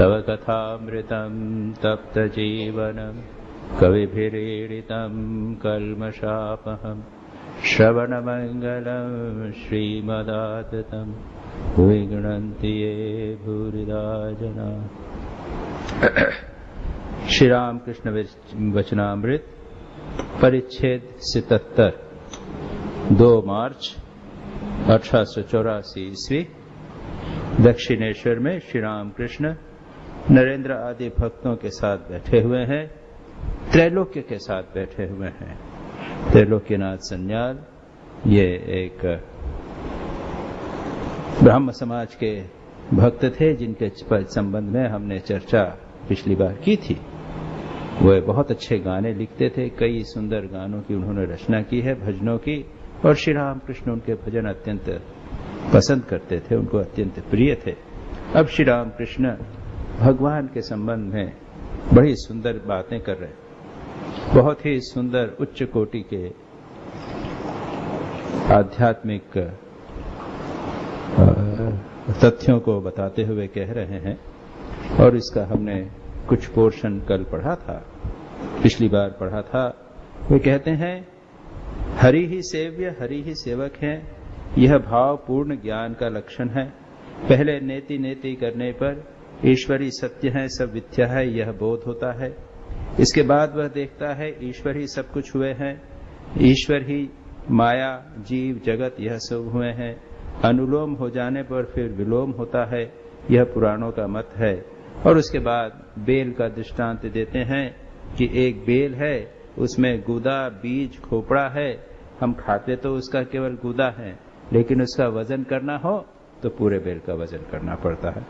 तव कथामृतं तप्तजीवनं कविभिरीडितं कल्मषापहं श्रवणमङ्गलं श्रीमदाततं विगृह्णन्ति ये भूरिदा जना। श्री रामकृष्ण वचनामृत परिच्छेद 77 2 मार्च 1884 ईस्वी। दक्षिणेश्वर में श्री रामकृष्ण नरेंद्र आदि भक्तों के साथ बैठे हुए हैं, त्रैलोक्य के साथ बैठे हुए हैं। त्रैलोक्यनाथ सन्याल ये एक ब्राह्म समाज के भक्त थे, जिनके संबंध में हमने चर्चा पिछली बार की थी। वे बहुत अच्छे गाने लिखते थे, कई सुंदर गानों की उन्होंने रचना की है, भजनों की, और श्री रामकृष्ण उनके भजन अत्यंत पसंद करते थे, उनको अत्यंत प्रिय थे। अब श्री रामकृष्ण भगवान के संबंध में बड़ी सुंदर बातें कर रहे हैं, बहुत ही सुंदर उच्च कोटि के आध्यात्मिक तथ्यों को बताते हुए कह रहे हैं। और इसका हमने कुछ पोर्शन कल पढ़ा था, पिछली बार पढ़ा था। वे कहते हैं हरि ही सेव्य, हरि ही सेवक है, यह भाव पूर्ण ज्ञान का लक्षण है। पहले नेति नेति करने पर ईश्वरी सत्य है, सब मिथ्या है, यह बोध होता है। इसके बाद वह देखता है ईश्वर ही सब कुछ हुए हैं, ईश्वर ही माया जीव जगत यह सब हुए हैं। अनुलोम हो जाने पर फिर विलोम होता है, यह पुराणों का मत है। और उसके बाद बेल का दृष्टांत देते हैं कि एक बेल है, उसमें गुदा बीज खोपड़ा है, हम खाते तो उसका केवल गुदा है, लेकिन उसका वजन करना हो तो पूरे बेल का वजन करना पड़ता है।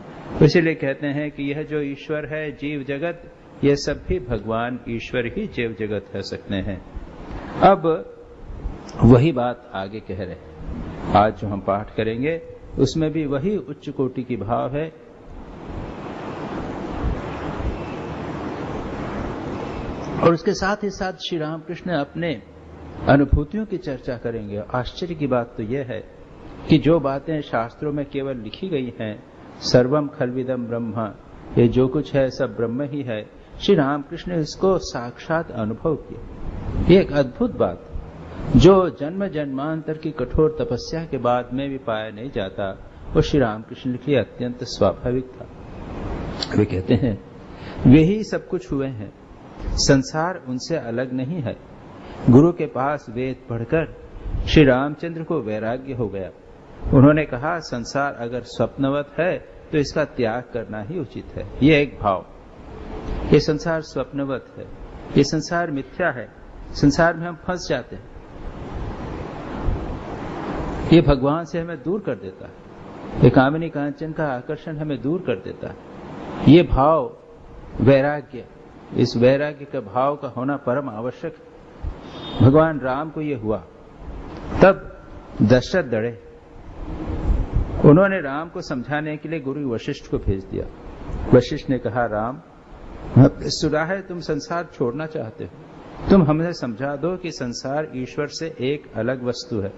इसीलिए कहते हैं कि यह जो ईश्वर है, जीव जगत, ये सब भी भगवान ईश्वर ही जीव जगत है सकते हैं। अब वही बात आगे कह रहे हैं। आज जो हम पाठ करेंगे उसमें भी वही उच्च कोटि की भाव है। और उसके साथ ही साथ श्री रामकृष्ण अपने अनुभूतियों की चर्चा करेंगे। आश्चर्य की बात तो यह है कि जो बातें शास्त्रों में केवल लिखी गई हैं, सर्वम खल्विदम ब्रह्म, ये जो कुछ है सब ब्रह्म ही है, श्री रामकृष्ण ने इसको साक्षात अनुभव किया। ये एक अद्भुत बात, जो जन्म जन्मांतर की कठोर तपस्या के बाद में भी पाया नहीं जाता, वो श्री रामकृष्ण के लिए अत्यंत स्वाभाविक था। वे कहते हैं वे ही सब कुछ हुए हैं, संसार उनसे अलग नहीं है। गुरु के पास वेद पढ़कर श्री रामचंद्र को वैराग्य हो गया। उन्होंने कहा संसार अगर स्वप्नवत है तो इसका त्याग करना ही उचित है। ये एक भाव, ये संसार स्वप्नवत है, ये संसार मिथ्या है, संसार में हम फंस जाते हैं, ये भगवान से हमें दूर कर देता है, ये कामिनी कांचन का आकर्षण हमें दूर कर देता है। ये भाव वैराग्य, इस वैराग्य का भाव का होना परम आवश्यक है। भगवान राम को ये हुआ, तब दशरथ डरे। उन्होंने राम को समझाने के लिए गुरु वशिष्ठ को भेज दिया। वशिष्ठ ने कहा राम, सुना है तुम संसार छोड़ना चाहते हो, तुम हमें समझा दो कि संसार ईश्वर से एक अलग वस्तु है।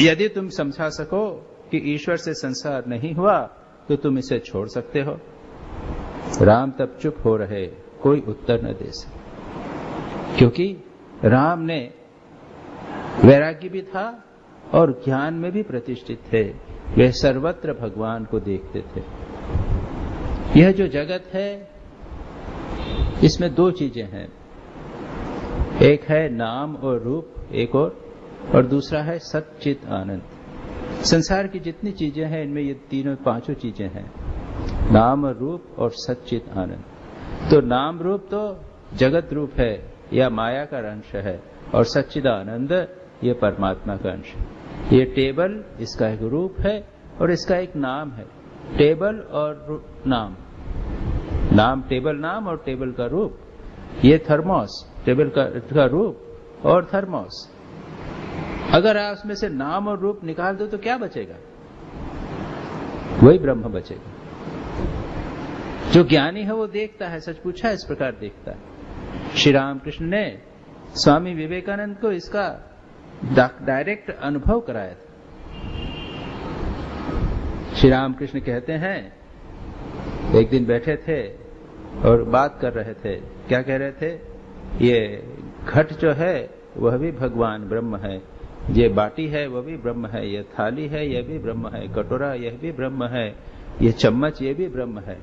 यदि तुम समझा सको कि ईश्वर से संसार नहीं हुआ तो तुम इसे छोड़ सकते हो। राम तब चुप हो रहे, कोई उत्तर न दे सके, क्योंकि राम ने वैराग्य भी था और ज्ञान में भी प्रतिष्ठित थे। वे सर्वत्र भगवान को देखते थे। यह जो जगत है इसमें दो चीजें हैं, एक है नाम और रूप, एक और दूसरा है सच्चित आनंद। संसार की जितनी चीजें हैं इनमें ये तीनों पांचों चीजें हैं, नाम और रूप और सच्चित आनंद। तो नाम रूप तो जगत रूप है या माया का अंश है, और सच्चिदानंद ये परमात्मा का अंश है। ये टेबल इसका एक रूप है और इसका एक नाम है। टेबल और नाम, नाम टेबल नाम और टेबल का रूप। ये थर्मोस, टेबल का रूप और थर्मोस। अगर आप उसमें से नाम और रूप निकाल दो तो क्या बचेगा? वही ब्रह्म बचेगा। जो ज्ञानी है वो देखता है, सच पूछा इस प्रकार देखता है। श्री रामकृष्ण ने स्वामी विवेकानंद को इसका डायरेक्ट अनुभव कराया था। श्री रामकृष्ण कहते हैं एक दिन बैठे थे और बात कर रहे थे। क्या कह रहे थे? ये घट जो है वह भी भगवान ब्रह्म है, ये बाटी है वह भी ब्रह्म है, ये थाली है यह भी ब्रह्म है, कटोरा यह भी ब्रह्म है, ये चम्मच ये भी ब्रह्म है।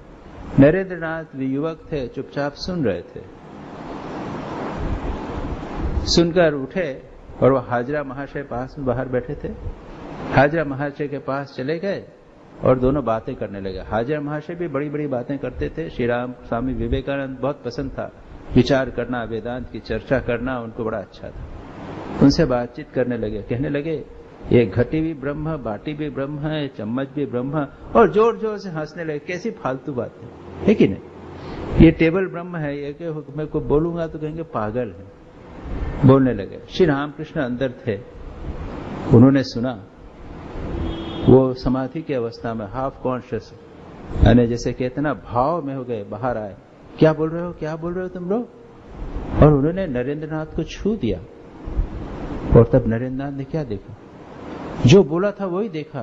नरेंद्र नाथ भी युवक थे, चुपचाप सुन रहे थे। सुनकर उठे और वह हाजरा महाशय पास में बाहर बैठे थे। हाजरा महाशय के पास चले गए और दोनों बातें करने लगे। हाजरा महाशय भी बड़ी बड़ी बातें करते थे। श्री राम स्वामी विवेकानंद बहुत पसंद था, विचार करना, वेदांत की चर्चा करना उनको बड़ा अच्छा था। उनसे बातचीत करने लगे, कहने लगे ये घटी भी ब्रह्म, बाटी भी ब्रह्म है, चम्मच भी ब्रह्म, और जोर जोर से हंसने लगे। कैसी फालतू बातें है कि नहीं? ये टेबल ब्रह्म है, ये कि मैं को बोलूंगा तो कहेंगे पागल है। बोलने लगे। श्री रामकृष्ण अंदर थे, उन्होंने सुना। वो समाधि की अवस्था में हाफ कॉन्शियस, यानी जैसे कहते ना भाव में हो गए, बाहर आए। क्या बोल रहे हो, क्या बोल रहे हो तुम लोग? और उन्होंने नरेंद्र नाथ को छू दिया। और तब नरेंद्र नाथ ने क्या देखा? जो बोला था वही देखा।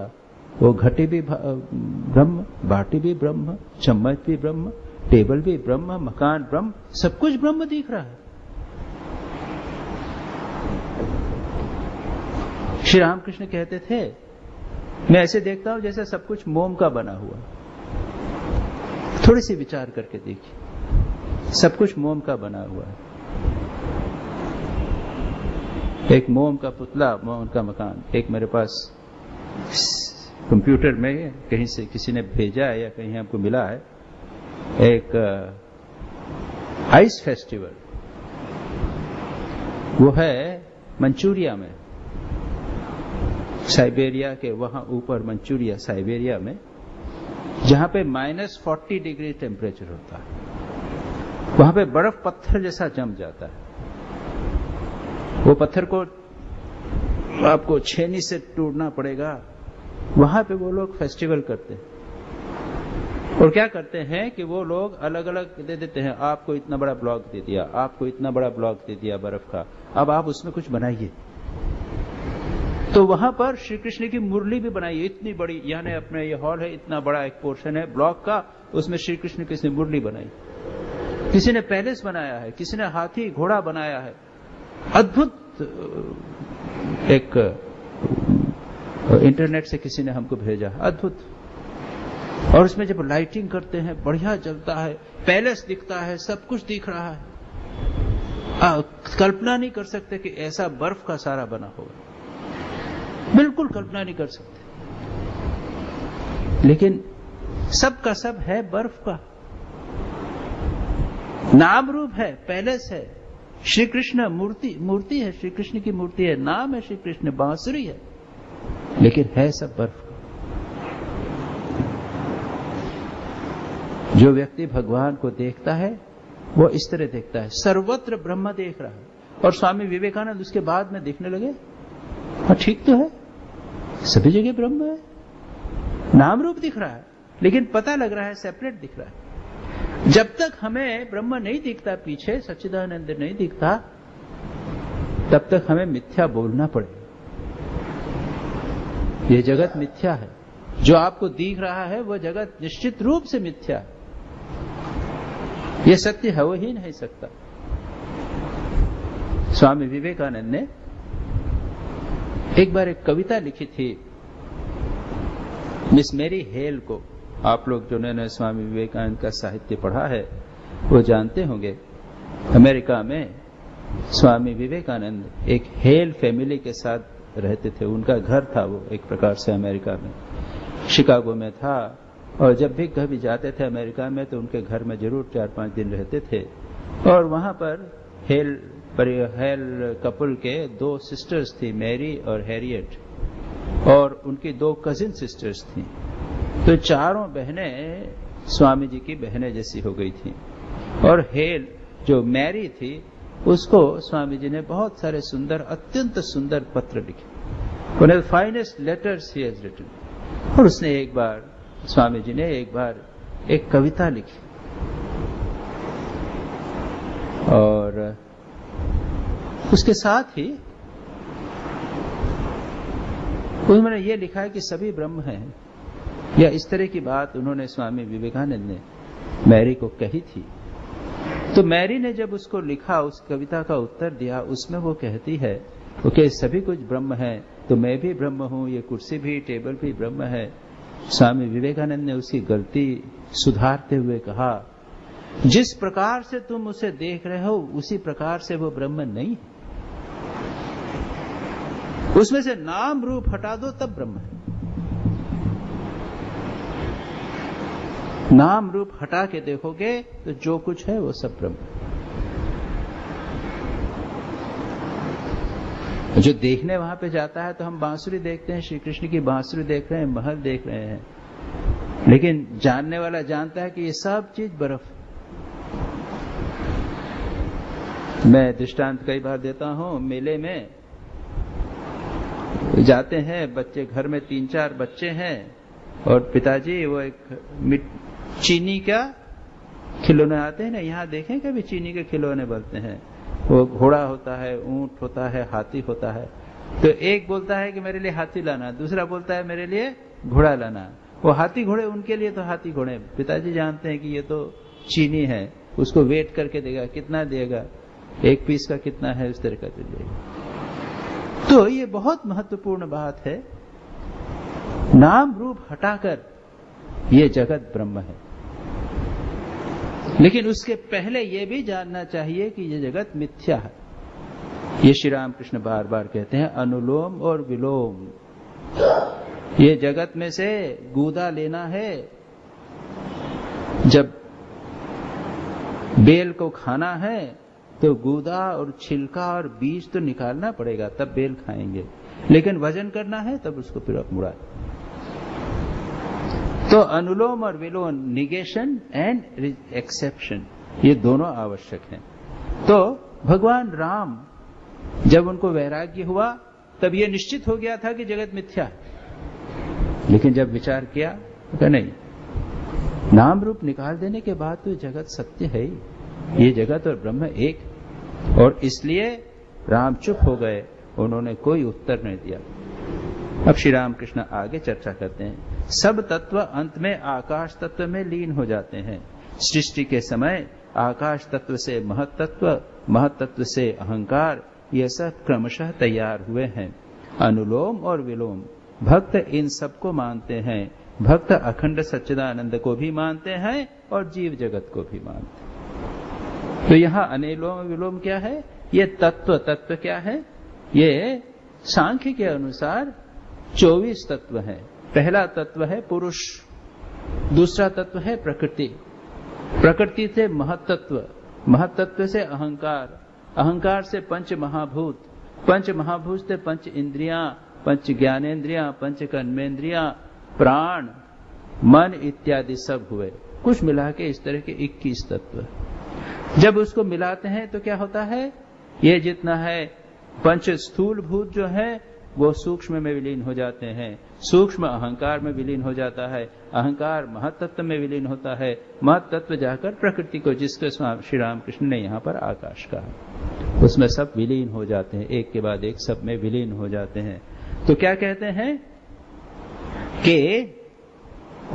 वो घटी भी ब्रह्म, बाटी भी ब्रह्म, चम्मच भी ब्रह्म, टेबल भी ब्रह्म, मकान ब्रह्म, सब कुछ ब्रह्म दिख रहा है। श्री रामकृष्ण कहते थे मैं ऐसे देखता हूं जैसे सब कुछ मोम का बना हुआ। थोड़ी सी विचार करके देखिए, सब कुछ मोम का बना हुआ है। एक मोम का पुतला, मोम का मकान। एक मेरे पास कंप्यूटर में कहीं से किसी ने भेजा है या कहीं हमको मिला है, एक आइस फेस्टिवल। वो है मंचूरिया में, साइबेरिया के वहां ऊपर, मंचूरिया साइबेरिया में, जहां पे -40 डिग्री टेम्परेचर होता है। वहां पे बर्फ पत्थर जैसा जम जाता है। वो पत्थर को आपको छेनी से तोड़ना पड़ेगा। वहां पे वो लोग फेस्टिवल करते हैं। और क्या करते हैं कि वो लोग अलग अलग दे देते हैं। आपको इतना बड़ा ब्लॉक दे दिया, आपको इतना बड़ा ब्लॉक दे दिया बर्फ का, अब आप उसमें कुछ बनाइए। तो वहां पर श्री कृष्ण की मुरली भी बनाई, इतनी बड़ी, यानी अपने ये हॉल है, इतना बड़ा एक पोर्शन है ब्लॉक का, उसमें श्री कृष्ण किसी ने मुरली बनाई। किसी ने पैलेस बनाया है, किसी ने हाथी घोड़ा बनाया है। अद्भुत एक इंटरनेट से किसी ने हमको भेजा, अद्भुत। और उसमें जब लाइटिंग करते हैं बढ़िया जलता है, पैलेस दिखता है, सब कुछ दिख रहा है। कल्पना नहीं कर सकते कि ऐसा बर्फ का सारा बना होगा, बिल्कुल कल्पना नहीं कर सकते। लेकिन सब का सब है बर्फ का, नाम रूप है, पैलेस है। श्री कृष्ण मूर्ति है, श्री कृष्ण की मूर्ति है, नाम है श्री कृष्ण, बांसुरी है, लेकिन है सब बर्फ का। जो व्यक्ति भगवान को देखता है वो इस तरह देखता है, सर्वत्र ब्रह्म देख रहा है। और स्वामी विवेकानंद उसके बाद में देखने लगे, हाँ ठीक तो है, सभी जगह ब्रह्म है, नाम रूप दिख रहा है, लेकिन पता लग रहा है सेपरेट दिख रहा है। जब तक हमें ब्रह्म नहीं दिखता, पीछे सच्चिदानंद नहीं दिखता, तब तक हमें मिथ्या बोलना पड़ेगा। ये जगत मिथ्या है, जो आपको दिख रहा है वह जगत निश्चित रूप से मिथ्या है। यह सत्य हो ही नहीं सकता। स्वामी विवेकानंद ने एक बार एक कविता लिखी थी मिस मेरी हेल को। आप लोग जिन्होंने स्वामी विवेकानंद का साहित्य पढ़ा है वो जानते होंगे। अमेरिका में स्वामी विवेकानंद एक हेल फैमिली के साथ रहते थे। उनका घर था वो एक प्रकार से अमेरिका में, शिकागो में था। और जब भी कभी जाते थे अमेरिका में तो उनके घर में जरूर 4-5 दिन रहते थे। और वहां पर हेल कपल के 2 सिस्टर्स थी, मैरी और हैरियट, और उनकी 2 कजिन सिस्टर्स थी। तो चारों बहनें स्वामी जी की बहनें जैसी हो गई थी। और हेल जो मैरी थी उसको स्वामी जी ने बहुत सारे सुंदर, अत्यंत सुंदर पत्र लिखे। One of the finest letters he has written. और उसने एक बार, स्वामी जी ने एक बार एक कविता लिखी और उसके साथ ही उन्होंने ये लिखा है कि सभी ब्रह्म हैं, या इस तरह की बात उन्होंने स्वामी विवेकानंद ने मैरी को कही थी। तो मैरी ने जब उसको लिखा, उस कविता का उत्तर दिया, उसमें वो कहती है ओके सभी कुछ ब्रह्म है, तो मैं भी ब्रह्म हूं, ये कुर्सी भी टेबल भी ब्रह्म है। स्वामी विवेकानंद ने उसकी गलती सुधारते हुए कहा, जिस प्रकार से तुम उसे देख रहे हो उसी प्रकार से वो ब्रह्म नहीं है। उसमें से नाम रूप हटा दो तब ब्रह्म है। नाम रूप हटा के देखोगे तो जो कुछ है वो सब ब्रह्म है। जो देखने वहां पे जाता है तो हम बांसुरी देखते हैं, श्री कृष्ण की बांसुरी देख रहे हैं, महल देख रहे हैं, लेकिन जानने वाला जानता है कि ये सब चीज बर्फ। मैं दृष्टांत कई बार देता हूं, मेले में जाते हैं बच्चे, घर में 3-4 बच्चे हैं और पिताजी वो एक चीनी का खिलौने आते हैं ना, यहाँ देखें कभी चीनी के खिलौने बनते हैं, वो घोड़ा होता है, ऊंट होता है, हाथी होता है। तो एक बोलता है कि मेरे लिए हाथी लाना, दूसरा बोलता है मेरे लिए घोड़ा लाना। वो हाथी घोड़े उनके लिए तो हाथी घोड़े, पिताजी जानते हैं कि ये तो चीनी है, उसको वेट करके देगा, कितना देगा, 1 पीस का कितना है, उस तरह का देगा। तो ये बहुत महत्वपूर्ण बात है, नाम रूप हटाकर ये जगत ब्रह्म है। लेकिन उसके पहले यह भी जानना चाहिए कि यह जगत मिथ्या है। ये श्री राम कृष्ण बार बार कहते हैं, अनुलोम और विलोम। ये जगत में से गूदा लेना है, जब बेल को खाना है तो गूदा और छिलका और बीज तो निकालना पड़ेगा, तब बेल खाएंगे। लेकिन वजन करना है तब उसको फिर मुड़ा। तो अनुलोम और विलोम, निगेशन एंड एक्सेप्शन, ये दोनों आवश्यक हैं। तो भगवान राम जब उनको वैराग्य हुआ तब ये निश्चित हो गया था कि जगत मिथ्या है, लेकिन जब विचार किया तो नहीं, नाम रूप निकाल देने के बाद तो जगत सत्य है ही, ये जगत और ब्रह्म एक। और इसलिए राम चुप हो गए, उन्होंने कोई उत्तर नहीं दिया। अब श्री राम कृष्ण आगे चर्चा करते हैं। सब तत्व अंत में आकाश तत्व में लीन हो जाते हैं। सृष्टि के समय आकाश तत्व से महत्तत्व, महत्तत्व से अहंकार, ये सब क्रमशः तैयार हुए हैं। अनुलोम और विलोम, भक्त इन सबको मानते हैं। भक्त अखंड सच्चिदानंद को भी मानते हैं और जीव जगत को भी मानते हैं। तो यहाँ अनुलोम विलोम क्या है? ये तत्व क्या है? ये सांख्य के अनुसार 24 तत्व हैं। पहला तत्व है पुरुष, दूसरा तत्व है प्रकृति, प्रकृति से महत्तत्व, महत्तत्व से अहंकार, अहंकार से पंच महाभूत, पंच महाभूत से पंच इंद्रियां, पंच ज्ञानेन्द्रियां, पंच कर्मेंद्रियां, प्राण, मन इत्यादि सब हुए। कुछ मिला के इस तरह के 21 तत्व। जब उसको मिलाते हैं तो क्या होता है? ये जितना है पंच स्थूल भूत जो है वो सूक्ष्म में विलीन हो जाते हैं, सूक्ष्म अहंकार में विलीन हो जाता है, अहंकार महत्तत्व में विलीन होता है, महत्तत्व जाकर प्रकृति को, जिसको श्री रामकृष्ण ने यहाँ पर आकाश कहा, उसमें सब विलीन हो जाते हैं, एक के बाद एक सब में विलीन हो जाते हैं। तो क्या कहते हैं कि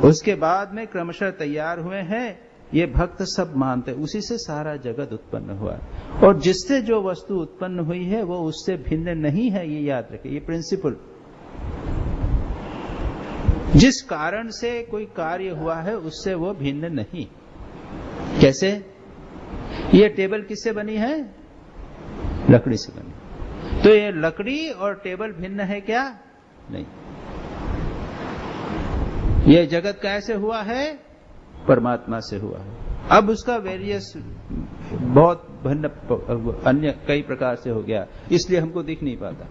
उसके बाद में क्रमशः तैयार हुए हैं, ये भक्त सब मानते, उसी से सारा जगत उत्पन्न हुआ और जिससे जो वस्तु उत्पन्न हुई है वो उससे भिन्न नहीं है, ये याद रखें, ये प्रिंसिपल। जिस कारण से कोई कार्य हुआ है उससे वो भिन्न नहीं। कैसे? ये टेबल किससे बनी है? लकड़ी से बनी। तो ये लकड़ी और टेबल भिन्न है क्या? नहीं। ये जगत कैसे हुआ है? परमात्मा से हुआ है। अब उसका वेरियस बहुत भिन्न अन्य कई प्रकार से हो गया, इसलिए हमको दिख नहीं पाता।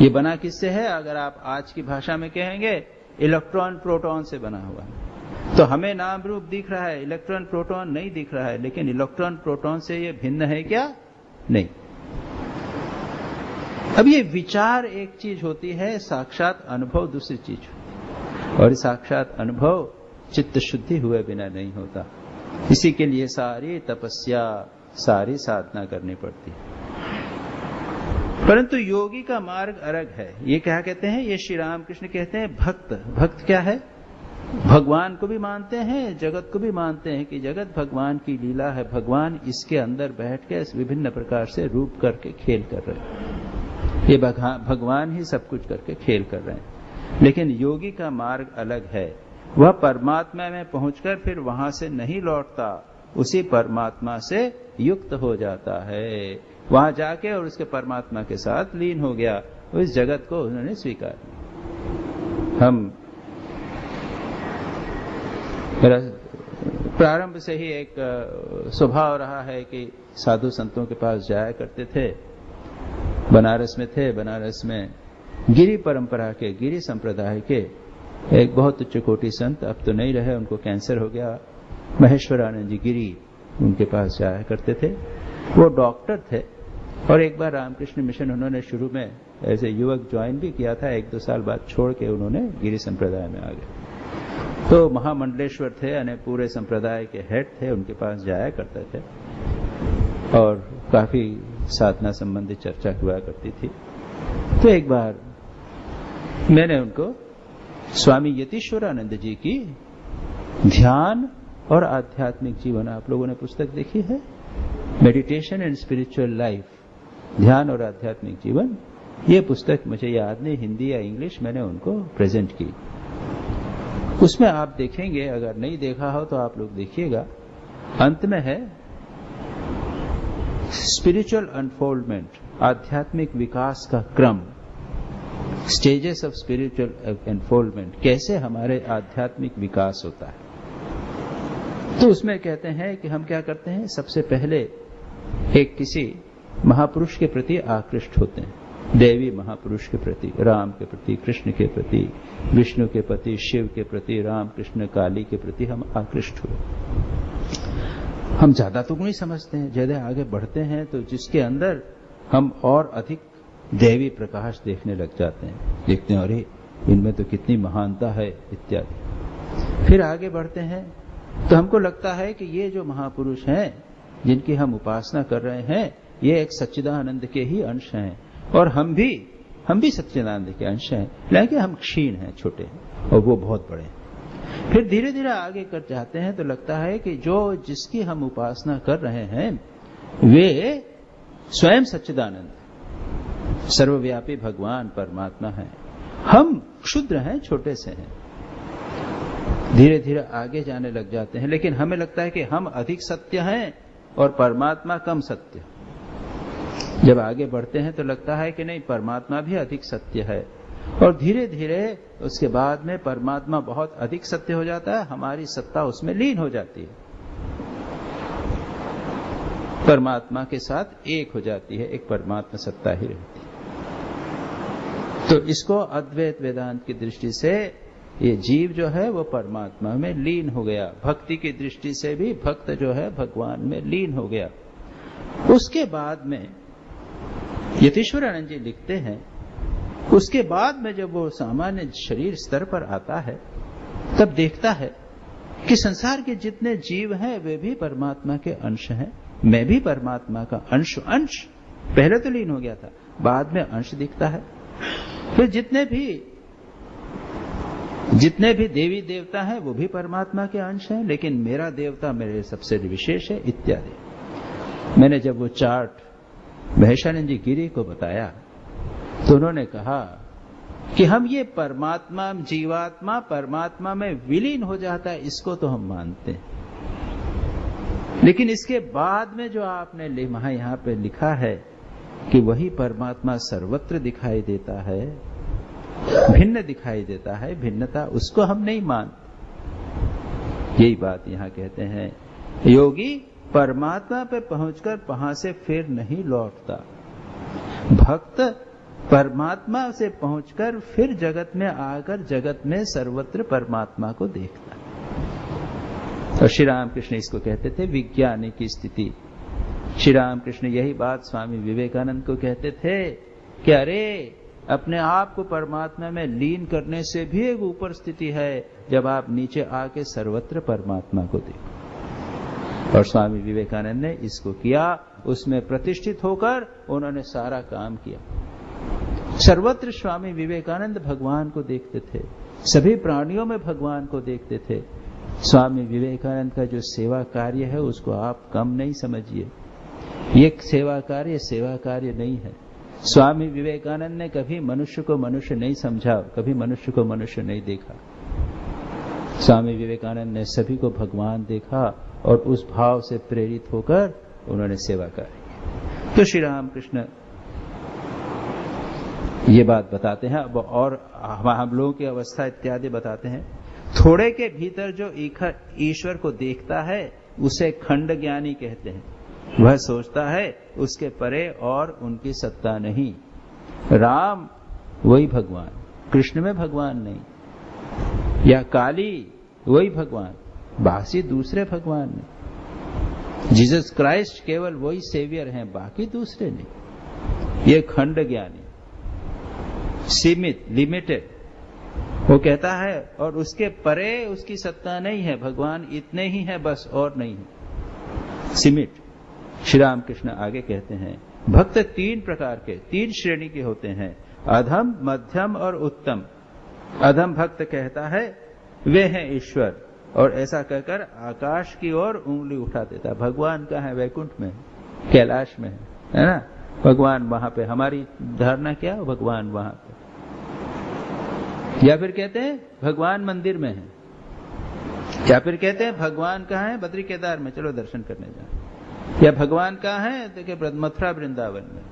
ये बना किससे है? अगर आप आज की भाषा में कहेंगे इलेक्ट्रॉन प्रोटॉन से बना हुआ है, तो हमें नाम रूप दिख रहा है, इलेक्ट्रॉन प्रोटॉन नहीं दिख रहा है, लेकिन इलेक्ट्रॉन प्रोटॉन से ये भिन्न है क्या? नहीं। अब ये विचार एक चीज होती है, साक्षात अनुभव दूसरी चीज होती है, और साक्षात अनुभव चित्त शुद्धि हुए बिना नहीं होता। इसी के लिए सारी तपस्या, सारी साधना करनी पड़ती है। परंतु योगी का मार्ग अलग है। ये क्या कहते हैं? ये श्री रामकृष्ण कहते हैं भक्त। भक्त क्या है? भगवान को भी मानते हैं, जगत को भी मानते हैं कि जगत भगवान की लीला है, भगवान इसके अंदर बैठ के विभिन्न प्रकार से रूप करके खेल कर रहे हैं। ये भगवान ही सब कुछ करके खेल कर रहे हैं। लेकिन योगी का मार्ग अलग है, वह परमात्मा में पहुंचकर फिर वहां से नहीं लौटता, उसी परमात्मा से युक्त हो जाता है, वहां जाके और उसके परमात्मा के साथ लीन हो गया। उस जगत को उन्होंने स्वीकार किया। हम प्रारंभ से ही एक स्वभाव रहा है कि साधु संतों के पास जाया करते थे। बनारस में थे, बनारस में गिरी परंपरा के, गिरी संप्रदाय के एक बहुत उच्च कोटि संत, अब तो नहीं रहे, उनको कैंसर हो गया, महेश्वरानंद जी गिरी, उनके पास जाया करते थे। वो डॉक्टर थे और एक बार रामकृष्ण मिशन उन्होंने शुरू में ऐसे युवक ज्वाइन भी किया था, 1-2 साल बाद छोड़ के उन्होंने गिरी संप्रदाय में आ गए। तो महामंडलेश्वर थे, यानी पूरे संप्रदाय के हेड थे, उनके पास जाया करते थे और काफी साधना संबंधी चर्चा हुआ करती थी। तो एक बार मैंने उनको स्वामी यतीश्वरानंद जी की ध्यान और आध्यात्मिक जीवन, आप लोगों ने पुस्तक देखी है, मेडिटेशन एंड स्पिरिचुअल लाइफ, ध्यान और आध्यात्मिक जीवन, ये पुस्तक मुझे याद नहीं हिंदी या इंग्लिश, मैंने उनको प्रेजेंट की। उसमें आप देखेंगे, अगर नहीं देखा हो तो आप लोग देखिएगा, अंत में है स्पिरिचुअल अनफोल्डमेंट, आध्यात्मिक विकास का क्रम, स्टेजेस ऑफ स्पिरिचुअल अनफोल्डमेंट, कैसे हमारे आध्यात्मिक विकास होता है। तो उसमें कहते हैं कि हम क्या करते हैं, सबसे पहले एक किसी महापुरुष के प्रति आकृष्ट होते हैं, देवी महापुरुष के प्रति, राम के प्रति, कृष्ण के प्रति, विष्णु के प्रति, शिव के प्रति, राम कृष्ण काली के प्रति हम आकृष्ट हुए। हम ज्यादा तो नहीं समझते हैं, ज्यादा आगे बढ़ते हैं तो जिसके अंदर हम और अधिक देवी प्रकाश देखने लग जाते हैं, देखते हैं अरे इनमें तो कितनी महानता है इत्यादि। फिर आगे बढ़ते हैं तो हमको लगता है कि ये जो महापुरुष हैं जिनकी हम उपासना कर रहे हैं, ये एक सच्चिदानंद के ही अंश हैं और हम भी सच्चिदानंद के अंश हैं, लेकिन हम क्षीण हैं, छोटे हैं और वो बहुत बड़े हैं। फिर धीरे धीरे आगे कर जाते हैं तो लगता है कि जो जिसकी हम उपासना कर रहे हैं वे स्वयं सच्चिदानंद सर्वव्यापी भगवान परमात्मा है, हम क्षुद्र हैं, छोटे से हैं। धीरे धीरे आगे जाने लग जाते हैं, लेकिन हमें लगता है कि हम अधिक सत्य हैं और परमात्मा कम सत्य। जब आगे बढ़ते हैं तो लगता है कि नहीं, परमात्मा भी अधिक सत्य है, और धीरे धीरे उसके बाद में परमात्मा बहुत अधिक सत्य हो जाता है, हमारी सत्ता उसमें लीन हो जाती है, परमात्मा के साथ एक हो जाती है, एक परमात्मा सत्ता ही रहती है। तो इसको अद्वैत वेदांत की दृष्टि से ये जीव जो है वो परमात्मा में लीन हो गया, भक्ति की दृष्टि से भी भक्त जो है भगवान में लीन हो गया। उसके बाद में यतीश्वरानंद जी लिखते हैं, उसके बाद में जब वो सामान्य शरीर स्तर पर आता है तब देखता है कि संसार के जितने जीव हैं वे भी परमात्मा के अंश हैं, मैं भी परमात्मा का अंश पहले तो लीन हो गया था, बाद में अंश दिखता है। फिर जितने भी देवी देवता हैं वो भी परमात्मा के अंश हैं, लेकिन मेरा देवता मेरे सबसे विशेष है इत्यादि। मैंने जब वो चार्ट महेशानंद जी गिरी को बताया तो उन्होंने कहा कि हम ये परमात्मा, जीवात्मा परमात्मा में विलीन हो जाता है, इसको तो हम मानते हैं, लेकिन इसके बाद में जो आपने यहाँ पे लिखा है कि वही परमात्मा सर्वत्र दिखाई देता है, भिन्न दिखाई देता है, भिन्नता उसको हम नहीं मानते। यही बात यहाँ कहते हैं, योगी परमात्मा पे पहुंचकर वहां से फिर नहीं लौटता, भक्त परमात्मा से पहुंचकर फिर जगत में आकर जगत में सर्वत्र परमात्मा को देखता है। और श्री रामकृष्ण इसको कहते थे विज्ञानी की स्थिति। श्री रामकृष्ण यही बात स्वामी विवेकानंद को कहते थे कि अरे अपने आप को परमात्मा में लीन करने से भी एक ऊपर स्थिति है, जब आप नीचे आके सर्वत्र परमात्मा को देखो। और स्वामी विवेकानंद ने इसको किया, उसमें प्रतिष्ठित होकर उन्होंने सारा काम किया। सर्वत्र स्वामी विवेकानंद भगवान को देखते थे, सभी प्राणियों में भगवान को देखते थे। स्वामी विवेकानंद का जो सेवा कार्य है उसको आप कम नहीं समझिए। ये सेवा कार्य नहीं है। स्वामी विवेकानंद ने कभी मनुष्य को मनुष्य नहीं समझा, कभी मनुष्य को मनुष्य नहीं देखा। स्वामी विवेकानंद ने सभी को भगवान देखा और उस भाव से प्रेरित होकर उन्होंने सेवा कार्य। तो श्री रामकृष्ण ये बात बताते हैं। अब और हम लोगों की अवस्था इत्यादि बताते हैं। थोड़े के भीतर जो ईश्वर को देखता है उसे खंड ज्ञानी कहते हैं। वह सोचता है उसके परे और उनकी सत्ता नहीं। राम वही भगवान, कृष्ण में भगवान नहीं, या काली वही भगवान, बाकी दूसरे भगवान नहीं। जीसस क्राइस्ट केवल वही सेवियर हैं, बाकी दूसरे नहीं। ये खंड ज्ञानी, सीमित, लिमिटेड, वो कहता है और उसके परे उसकी सत्ता नहीं है। भगवान इतने ही है बस, और नहीं है, सीमित। श्री रामकृष्ण आगे कहते हैं भक्त तीन प्रकार के, तीन श्रेणी के होते हैं, अधम, मध्यम और उत्तम। अधम भक्त कहता है वे हैं ईश्वर, और ऐसा कहकर आकाश की ओर उंगली उठा देता। भगवान कहाँ है? वैकुंठ में, कैलाश में है ना भगवान। वहां पे हमारी धारणा क्या है? भगवान वहां पे। या फिर कहते हैं भगवान मंदिर में है, या फिर कहते हैं भगवान कहाँ है? बद्री केदार में, चलो दर्शन करने जाए। या भगवान कहाँ है? देखिए मथुरा वृंदावन में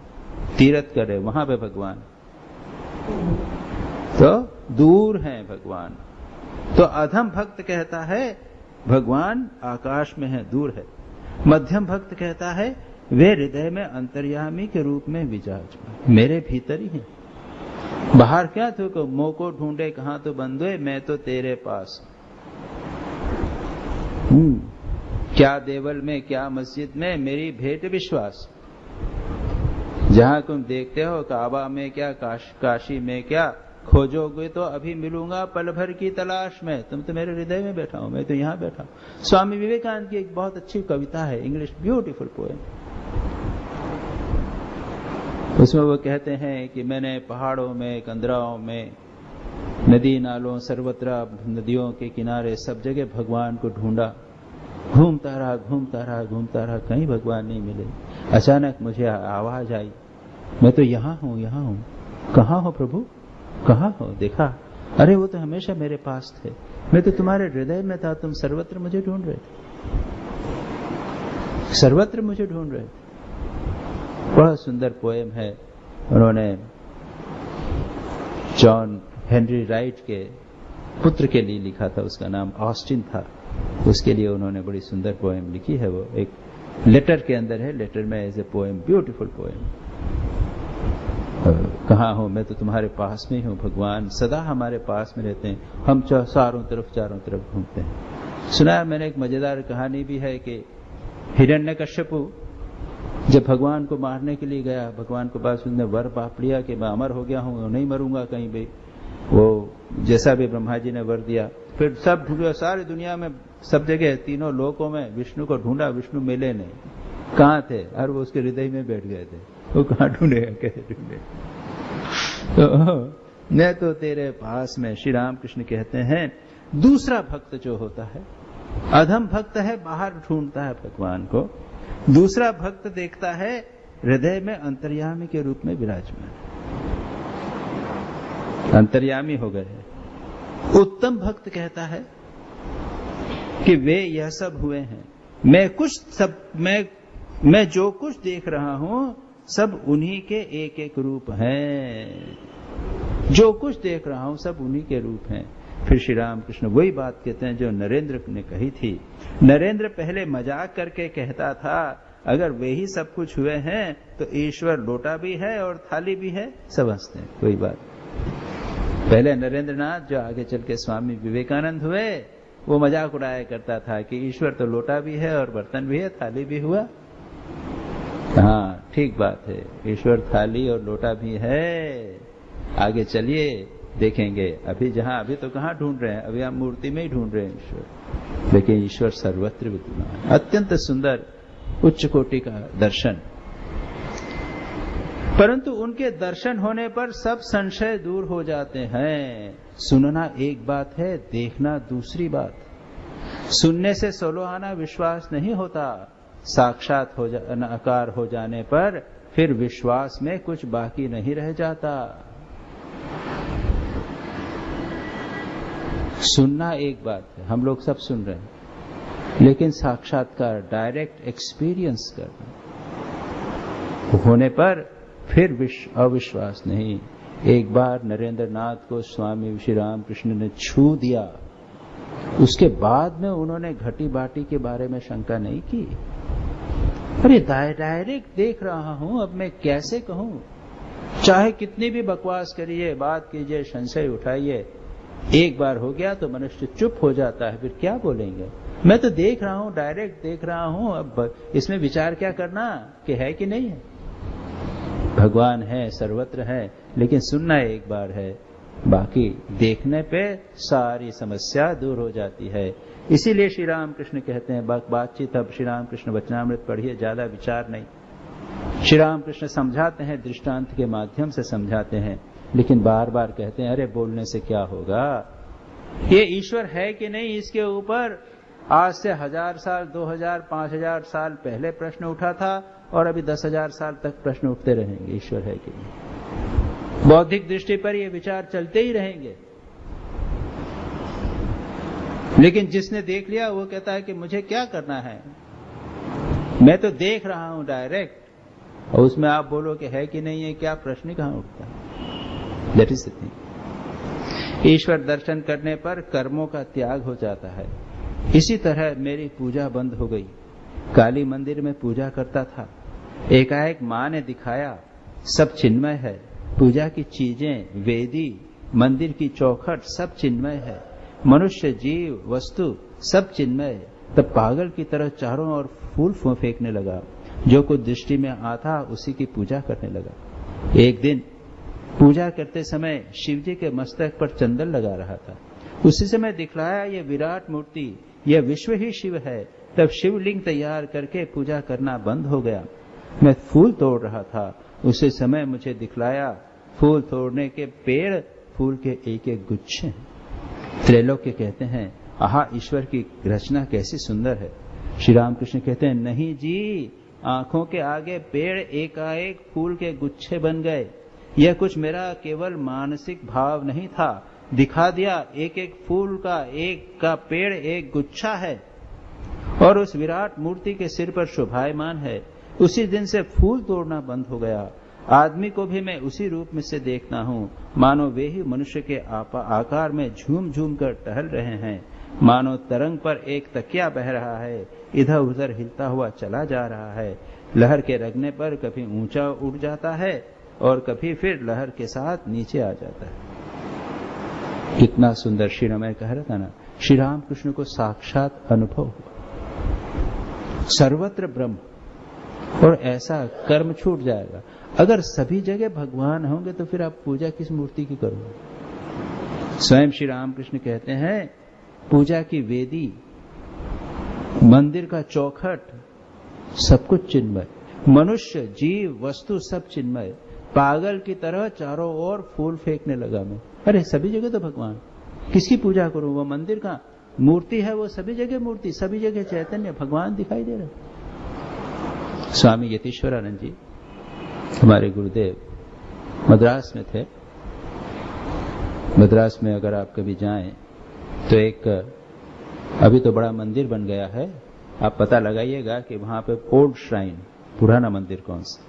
तीर्थ करे, वहां पे भगवान। तो दूर है भगवान। तो अधम भक्त कहता है भगवान आकाश में है, दूर है। मध्यम भक्त कहता है वे हृदय में अंतर्यामी के रूप में विराजमान, मेरे भीतर ही है। बाहर क्या तो मोह को ढूंढे कहां तो बंधुए, मैं तो तेरे पास। क्या देवल में, क्या मस्जिद में, मेरी भेंट विश्वास। जहां तुम देखते हो काबा में क्या, काशी में क्या, खोजोगे तो अभी मिलूंगा पल भर की तलाश में। तुम तो मेरे हृदय में बैठा हो, मैं तो यहां बैठा हूं। स्वामी विवेकानंद की एक बहुत अच्छी कविता है, इंग्लिश, ब्यूटीफुल पोएम। उसमें वो कहते हैं कि मैंने पहाड़ों में, कंदराओं में, नदी नालों, सर्वत्र नदियों के किनारे सब जगह भगवान को ढूंढा। घूमता रहा, कहीं भगवान नहीं मिले। अचानक मुझे आवाज आई, मैं तो यहाँ हूँ। कहाँ हो प्रभु, कहाँ हो? देखा, अरे वो तो हमेशा मेरे पास थे, मैं तो तुम्हारे हृदय में था, तुम सर्वत्र मुझे ढूंढ रहे थे, सर्वत्र मुझे ढूंढ रहे थे। बड़ा सुंदर पोएम है। उन्होंने जॉन हेनरी राइट के पुत्र के लिए लिखा था, उसका नाम ऑस्टिन था। उसके लिए उन्होंने बड़ी सुंदर पोएम लिखी है। वो एक लेटर के अंदर है, लेटर में as a poem, beautiful poem. कहाँ हो? मैं तो तुम्हारे पास में ही हूँ। भगवान सदा हमारे पास में रहते हैं, हम चारों तरफ घूमते हैं। सुना है मैंने, एक मजेदार कहानी भी है कि हिरण्यकश्यपु जब भगवान को मारने के लिए गया, भगवान के पास उसने वर पाप लिया कि मैं अमर हो गया हूँ, नहीं मरूंगा कहीं भी। वो जैसा भी ब्रह्मा जी ने वर दिया, फिर सब ढूंढा, सारी दुनिया में, सब जगह, तीनों लोकों में विष्णु को ढूंढा, विष्णु मिले नहीं। कहाँ थे? और वो उसके हृदय में बैठ गए थे। वो कहाँ ढूंढेगा, कैसे ढूंढे? तो मैं तो तेरे पास में। श्री रामकृष्ण कहते हैं दूसरा भक्त जो होता है, अधम भक्त है, बाहर ढूंढता है भगवान को। दूसरा भक्त देखता है हृदय में अंतर्यामी के रूप में विराजमान, अंतर्यामी हो गए हैं। उत्तम भक्त कहता है कि वे यह सब हुए हैं, मैं जो कुछ देख रहा हूं सब उन्हीं के एक एक रूप हैं। जो कुछ देख रहा हूं सब उन्हीं के रूप हैं। फिर श्री रामकृष्ण वही बात कहते हैं जो नरेंद्र ने कही थी। नरेंद्र पहले मजाक करके कहता था अगर वे ही सब कुछ हुए हैं तो ईश्वर लोटा भी है और थाली भी है, समझते हैं वही बात। पहले नरेंद्र नाथ जो आगे चल के स्वामी विवेकानंद हुए, वो मजाक उड़ाया करता था कि ईश्वर तो लोटा भी है और बर्तन भी है, थाली भी हुआ। हाँ, ठीक बात है, ईश्वर थाली और लोटा भी है। आगे चलिए देखेंगे। अभी तो कहाँ ढूंढ रहे हैं, अभी हम मूर्ति में ही ढूंढ रहे हैं ईश्वर, लेकिन ईश्वर सर्वत्र विद्यमान। अत्यंत सुंदर उच्च कोटि का दर्शन। परंतु उनके दर्शन होने पर सब संशय दूर हो जाते हैं। सुनना एक बात है, देखना दूसरी बात। सुनने से सोलोआना विश्वास नहीं होता, साक्षात आकार हो जाने पर फिर विश्वास में कुछ बाकी नहीं रह जाता। सुनना एक बात है, हम लोग सब सुन रहे हैं, लेकिन साक्षात्कार, डायरेक्ट एक्सपीरियंस करना होने पर फिर अविश्वास नहीं। एक बार नरेंद्र नाथ को स्वामी श्री रामकृष्ण ने छू दिया, उसके बाद में उन्होंने घटी बाटी के बारे में शंका नहीं की। अरे डायरेक्ट देख रहा हूं, अब मैं कैसे कहूं? चाहे कितनी भी बकवास करिए, बात कीजिए, संशय उठाइए, एक बार हो गया तो मनुष्य चुप हो जाता है, फिर क्या बोलेंगे? मैं तो देख रहा हूं, डायरेक्ट देख रहा हूं, अब इसमें विचार क्या करना कि है कि नहीं है? भगवान है, सर्वत्र है, लेकिन सुनना एक बार है, बाकी देखने पे सारी समस्या दूर हो जाती है। इसीलिए श्री रामकृष्ण कहते हैं, बातचीत अब श्री रामकृष्ण वचनामृत पढ़िए, ज्यादा विचार नहीं। श्री रामकृष्ण समझाते हैं, दृष्टांत के माध्यम से समझाते हैं, लेकिन बार बार कहते हैं, अरे बोलने से क्या होगा? ये ईश्वर है कि नहीं, इसके ऊपर आज से 1000 साल, 2000, 5000 साल पहले प्रश्न उठा था और अभी 10,000 साल तक प्रश्न उठते रहेंगे, ईश्वर है कि नहीं। बौद्धिक दृष्टि पर ये विचार चलते ही रहेंगे, लेकिन जिसने देख लिया वो कहता है कि मुझे क्या करना है, मैं तो देख रहा हूं डायरेक्ट, और उसमें आप बोलो कि है कि नहीं है, क्या प्रश्न कहां उठता है? That is the thing. ईश्वर दर्शन करने पर कर्मों का त्याग हो जाता है। इसी तरह मेरी पूजा बंद हो गई। काली मंदिर में पूजा करता था, एकाएक मां ने दिखाया सब चिन्मय है, पूजा की चीजें, वेदी, मंदिर की चौखट सब चिन्मय है, मनुष्य, जीव, वस्तु सब चिन्मय है। तब पागल की तरह चारों ओर फूल फेंकने लगा, जो कुछ दृष्टि में आता उसी की पूजा करने लगा। एक दिन पूजा करते समय शिवजी के मस्तक पर चंदन लगा रहा था, उसी समय दिखलाया ये विराट मूर्ति, यह विश्व ही शिव है। तब शिवलिंग तैयार करके पूजा करना बंद हो गया। मैं फूल तोड़ रहा था, उसी समय मुझे दिखलाया फूल तोड़ने के पेड़ फूल के एक एक गुच्छे हैं। त्रैलोक्य कहते हैं, आहा ईश्वर की रचना कैसी सुंदर है। श्री रामकृष्ण कहते हैं, नहीं जी, आंखों के आगे पेड़ एकाएक फूल के गुच्छे बन गए। यह कुछ मेरा केवल मानसिक भाव नहीं था, दिखा दिया एक एक फूल का, एक का पेड़ एक गुच्छा है और उस विराट मूर्ति के सिर पर शोभायमान है। उसी दिन से फूल तोड़ना बंद हो गया। आदमी को भी मैं उसी रूप में से देखता हूँ, मानो वे ही मनुष्य के आकार में झूम झूम कर टहल रहे हैं, मानो तरंग पर एक तकिया बह रहा है, इधर उधर हिलता हुआ चला जा रहा है। लहर के रगने पर कभी ऊंचा उड़ जाता है और कभी फिर लहर के साथ नीचे आ जाता है। कितना सुंदर श्रीरामय कह रहा था ना, श्री रामकृष्ण को साक्षात अनुभव हुआ, सर्वत्र ब्रह्म, और ऐसा कर्म छूट जाएगा। अगर सभी जगह भगवान होंगे तो फिर आप पूजा किस मूर्ति की करोगे? स्वयं श्री रामकृष्ण कहते हैं, पूजा की वेदी, मंदिर का चौखट, सब कुछ चिन्मय, मनुष्य, जीव, वस्तु सब चिन्मय। पागल की तरह चारों ओर फूल फेंकने लगा मैं। अरे सभी जगह तो भगवान, किसकी पूजा करूं? वो मंदिर का मूर्ति है, वो सभी जगह मूर्ति, सभी जगह चैतन्य भगवान दिखाई दे रहे। स्वामी यतीश्वरानंद जी हमारे गुरुदेव मद्रास में थे। मद्रास में अगर आप कभी जाएं तो एक, अभी तो बड़ा मंदिर बन गया है, आप पता लगाइएगा कि वहां पे ओल्ड श्राइन, पुराना मंदिर कौन सा?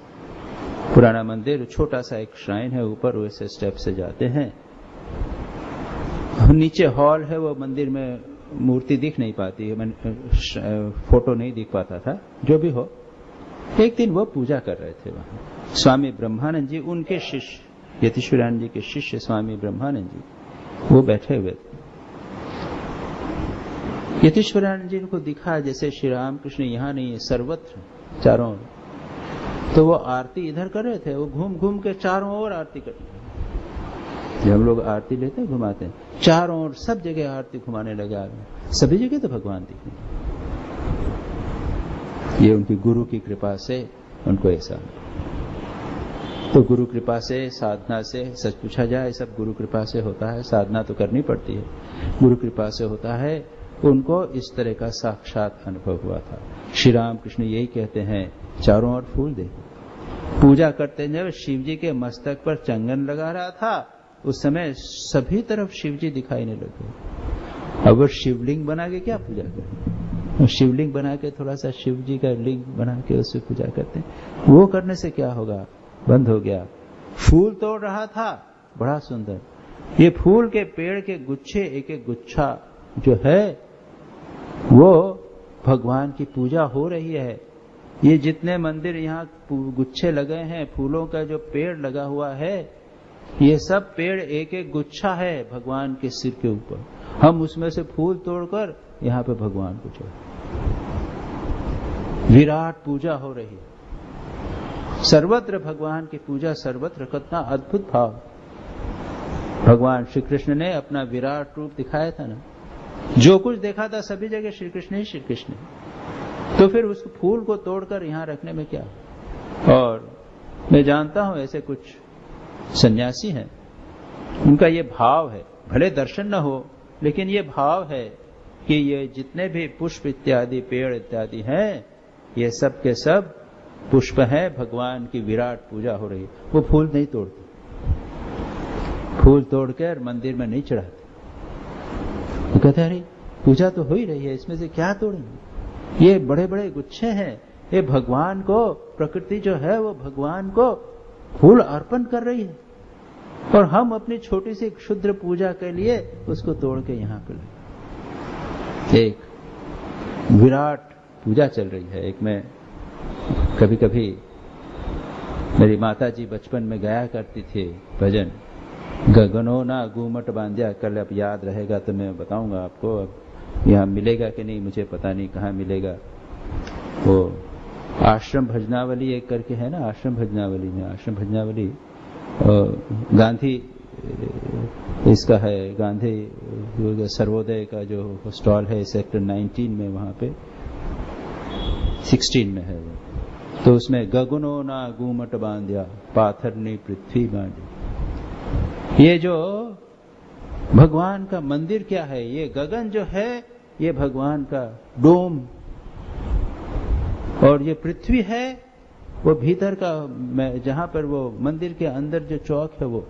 पुराना मंदिर, छोटा सा एक श्राइन है, ऊपर वैसे स्टेप से जाते हैं, नीचे हॉल है, वो मंदिर में मूर्ति दिख नहीं पाती है, फोटो नहीं दिख पाता था, जो भी हो। एक दिन वो पूजा कर रहे थे वहां। स्वामी ब्रह्मानंद जी, उनके शिष्य, यतीश्वरानंद जी के शिष्य स्वामी ब्रह्मानंद जी, वो बैठे हुए थे। यतीश्वरानंद जी को दिखा जैसे श्री रामकृष्ण यहाँ नहीं है, सर्वत्र चारों ओर। तो वो आरती इधर कर रहे थे, वो घूम घूम के चारों ओर आरती कर रहे थे। जब हम लोग आरती लेते हैं, घुमाते हैं, चारों ओर सब जगह आरती घुमाने लगा, सभी जगह तो भगवान दिखे। ये उनकी गुरु की कृपा से उनको ऐसा। तो गुरु कृपा से, साधना से, सच पूछा जाए सब गुरु कृपा से होता है, साधना तो करनी पड़ती है, गुरु कृपा से होता है। उनको इस तरह का साक्षात अनुभव हुआ था। श्री राम कृष्ण यही कहते हैं, चारों ओर फूल देखो। पूजा करते जब शिव जी के मस्तक पर चंदन लगा रहा था, उस समय सभी तरफ शिव जी दिखाई नहीं लगे। अब वो शिवलिंग बना के क्या पूजा करें? शिवलिंग बना के थोड़ा सा शिव जी का लिंग बना के उससे पूजा करते हैं, वो करने से क्या होगा? बंद हो गया। फूल तोड़ रहा था, बड़ा सुंदर, ये फूल के पेड़ के गुच्छे, एक एक गुच्छा जो है वो भगवान की पूजा हो रही है। ये जितने मंदिर यहाँ गुच्छे लगे हैं, फूलों का जो पेड़ लगा हुआ है, ये सब पेड़ एक एक गुच्छा है भगवान के सिर के ऊपर। हम उसमें से फूल तोड़कर यहाँ पे भगवान को चढ़ाते, विराट पूजा हो रही है। सर्वत्र भगवान की पूजा, सर्वत्र। कितना अद्भुत भाव। भगवान श्री कृष्ण ने अपना विराट रूप दिखाया था ना, जो कुछ देखा था सभी जगह श्री कृष्ण ही श्री कृष्ण। तो फिर उस फूल को तोड़कर यहां रखने में क्या? और मैं जानता हूं ऐसे कुछ सन्यासी हैं, उनका ये भाव है, भले दर्शन न हो लेकिन ये भाव है कि ये जितने भी पुष्प इत्यादि, पेड़ इत्यादि हैं, ये सब के सब पुष्प है, भगवान की विराट पूजा हो रही है। वो फूल नहीं तोड़ते, फूल तोड़कर मंदिर में नहीं चढ़ाते। वो कहते अरे पूजा तो हो ही रही है, इसमें से क्या तोड़ेंगे? ये बड़े बड़े गुच्छे हैं, ये भगवान को, प्रकृति जो है वो भगवान को फूल अर्पण कर रही है, और हम अपनी छोटी सी क्षुद्र पूजा के लिए उसको तोड़ के यहाँ पे लाए। एक विराट पूजा चल रही है। एक में कभी कभी मेरी माता जी बचपन में गाया करती थी भजन, गगनो ना घूमट बांधिया। कल अब याद रहेगा तो मैं बताऊंगा आपको। अब यहाँ मिलेगा कि नहीं मुझे पता नहीं, कहाँ मिलेगा। वो आश्रम भजनावली एक करके है ना, आश्रम भजनावली में, आश्रम भजनावली गांधी इसका है, गांधी सर्वोदय का जो स्टॉल है सेक्टर 19 में, वहां पे 16 में है वो। तो उसमें गगनो ना घूमट बांधिया, पाथरनी पृथ्वी बांधी। ये जो भगवान का मंदिर क्या है, ये गगन जो है ये भगवान का डोम, और ये पृथ्वी है वो भीतर का, जहां पर वो मंदिर के अंदर जो चौक है वो,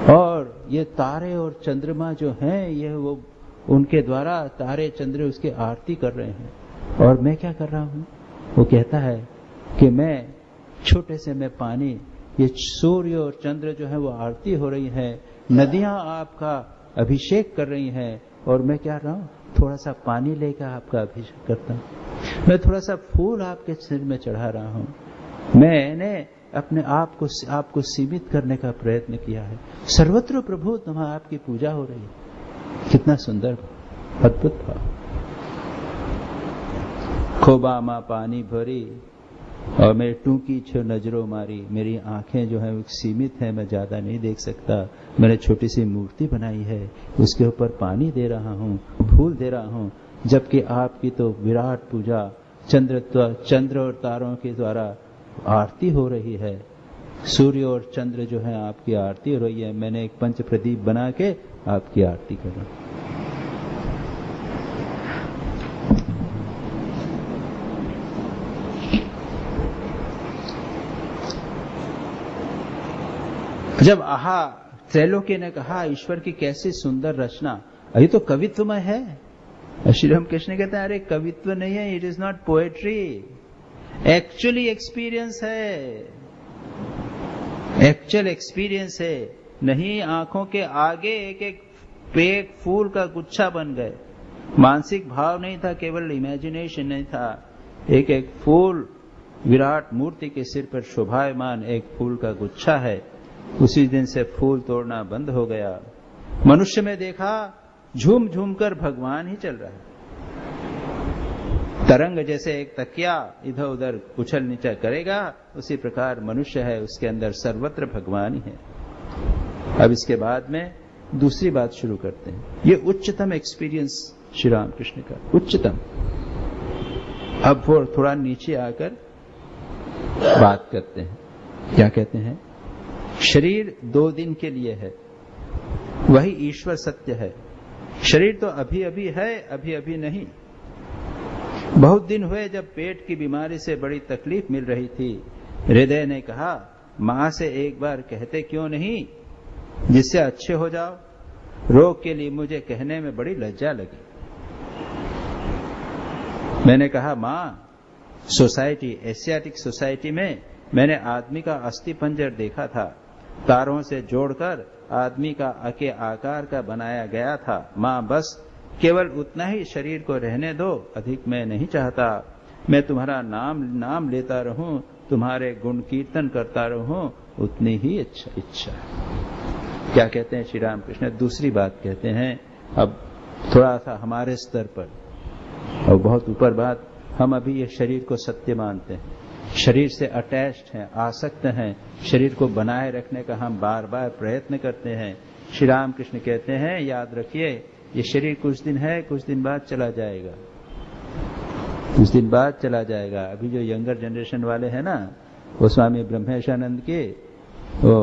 और ये तारे और चंद्रमा जो हैं ये वो उनके द्वारा तारे चंद्र उसकी आरती कर रहे हैं। और मैं क्या कर रहा हूं? वो कहता है कि मैं छोटे से मैं पानी, ये सूर्य और चंद्र जो है वो आरती हो रही है, नदियां आपका अभिषेक कर रही हैं, और मैं क्या रहा हूं? थोड़ा सा पानी लेकर आपका अभिषेक करता हूं, मैं थोड़ा सा फूल आपके सिर में चढ़ा रहा हूं। मैंने अपने आप को सीमित करने का प्रयत्न किया है। सर्वत्र प्रभु तुम्हारा आपकी पूजा हो रही है। कितना सुंदर, अद्भुत भाव। खोबा मां पानी भरी और मेरी टूकी छो नजरों मारी। मेरी आंखें जो है सीमित है, मैं ज्यादा नहीं देख सकता। मैंने छोटी सी मूर्ति बनाई है, उसके ऊपर पानी दे रहा हूँ, फूल दे रहा हूँ, जबकि आपकी तो विराट पूजा चंद्र और तारों के द्वारा आरती हो रही है। सूर्य और चंद्र जो है आपकी आरती हो रही है। मैंने एक पंच प्रदीप बना के आपकी आरती कर रहा हूं। जब आहा त्रैलोक्य ने कहा ईश्वर की कैसी सुंदर रचना, अभी तो कवित्वमय है। श्री राम कृष्ण कहते हैं अरे कवित्व नहीं है, it is not poetry, actually experience है, एक्चुअल एक्सपीरियंस है। नहीं आंखों के आगे एक एक फूल का गुच्छा बन गए। मानसिक भाव नहीं था, केवल इमेजिनेशन नहीं था। एक एक फूल विराट मूर्ति के सिर पर शोभायमान एक फूल का गुच्छा है। उसी दिन से फूल तोड़ना बंद हो गया। मनुष्य में देखा झूम झूम कर भगवान ही चल रहा है। तरंग जैसे एक तकिया इधर उधर उछल नीचा करेगा, उसी प्रकार मनुष्य है, उसके अंदर सर्वत्र भगवान ही है। अब इसके बाद में दूसरी बात शुरू करते हैं। ये उच्चतम एक्सपीरियंस श्री राम कृष्ण का, उच्चतम। अब वो थोड़ा नीचे आकर बात करते हैं। क्या कहते हैं? शरीर 2 दिन के लिए है, वही ईश्वर सत्य है। शरीर तो अभी अभी है, अभी अभी नहीं। बहुत दिन हुए जब पेट की बीमारी से बड़ी तकलीफ मिल रही थी। हृदय ने कहा, मां से एक बार कहते क्यों नहीं, जिससे अच्छे हो जाओ। रोग के लिए मुझे कहने में बड़ी लज्जा लगी। मैंने कहा, मां, सोसाइटी, एशियाटिक सोसाइटी में मैंने आदमी का अस्थि पंजर देखा था, तारों से जोड़कर आदमी का के आकार का बनाया गया था। मां, बस केवल उतना ही शरीर को रहने दो, अधिक मैं नहीं चाहता। मैं तुम्हारा नाम लेता रहूं, तुम्हारे गुण कीर्तन करता रहूं, उतनी ही इच्छा। क्या कहते हैं श्री रामकृष्ण? दूसरी बात कहते हैं, अब थोड़ा सा हमारे स्तर पर और बहुत ऊपर बात। हम अभी ये शरीर को सत्य मानते हैं, शरीर से अटैच्ड हैं, आसक्त हैं, शरीर को बनाए रखने का हम बार बार प्रयत्न करते हैं। श्री रामकृष्ण कहते हैं, याद रखिए, ये शरीर कुछ दिन है, कुछ दिन बाद चला जाएगा, कुछ दिन बाद चला जाएगा। अभी जो यंगर जनरेशन वाले हैं ना, वो स्वामी ब्रह्मेशानंद के वो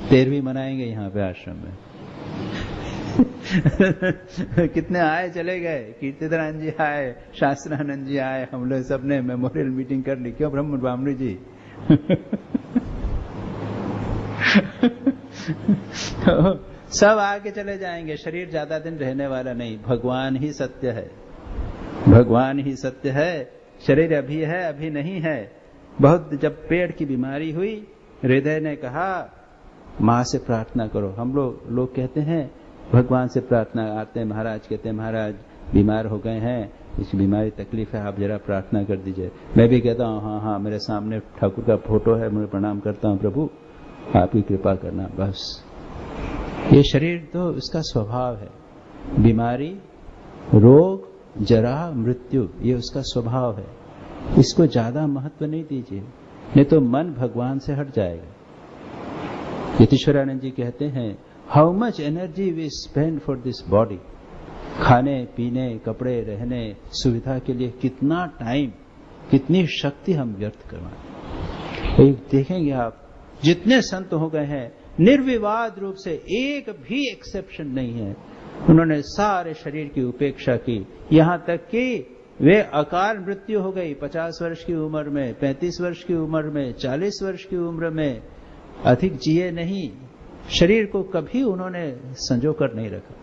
13वीं मनाएंगे यहाँ पे आश्रम में। कितने आए चले गए, कीर्तिदानंद जी आए, शास्त्रानंद जी आए, हम लोग सबने मेमोरियल मीटिंग कर ली। क्यों ब्रह्म बामणी जी? तो सब आके चले जाएंगे, शरीर ज्यादा दिन रहने वाला नहीं। भगवान ही सत्य है, भगवान ही सत्य है। शरीर अभी है, अभी नहीं है। बहुत जब पेट की बीमारी हुई, हृदय ने कहा, मां से प्रार्थना करो। हम लोग कहते हैं भगवान से प्रार्थना, आते हैं महाराज, कहते हैं महाराज बीमार हो गए हैं, इस बीमारी तकलीफ है, आप जरा प्रार्थना कर दीजिए। मैं भी कहता हूँ, हाँ हाँ, मेरे सामने ठाकुर का फोटो है, मैं प्रणाम करता हूँ, प्रभु आपकी कृपा करना, बस। ये शरीर तो उसका स्वभाव है, बीमारी, रोग, जरा, मृत्यु, ये उसका स्वभाव है। इसको ज्यादा महत्व नहीं दीजिए, नहीं तो मन भगवान से हट जाएगा। यतीश्वरानंद जी कहते हैं, how much energy we spend for this body. खाने पीने, कपड़े, रहने, सुविधा के लिए कितना टाइम, कितनी शक्ति हम व्यर्थ करवाएं। देखेंगे आप, जितने संत हो गए हैं, निर्विवाद रूप से एक भी एक्सेप्शन नहीं है, उन्होंने सारे शरीर की उपेक्षा की। यहां तक कि वे अकाल मृत्यु हो गई 50 वर्ष की उम्र में, 35 वर्ष की उम्र में, 40 वर्ष की उम्र में, अधिक जिए नहीं। शरीर को कभी उन्होंने संजो कर नहीं रखा।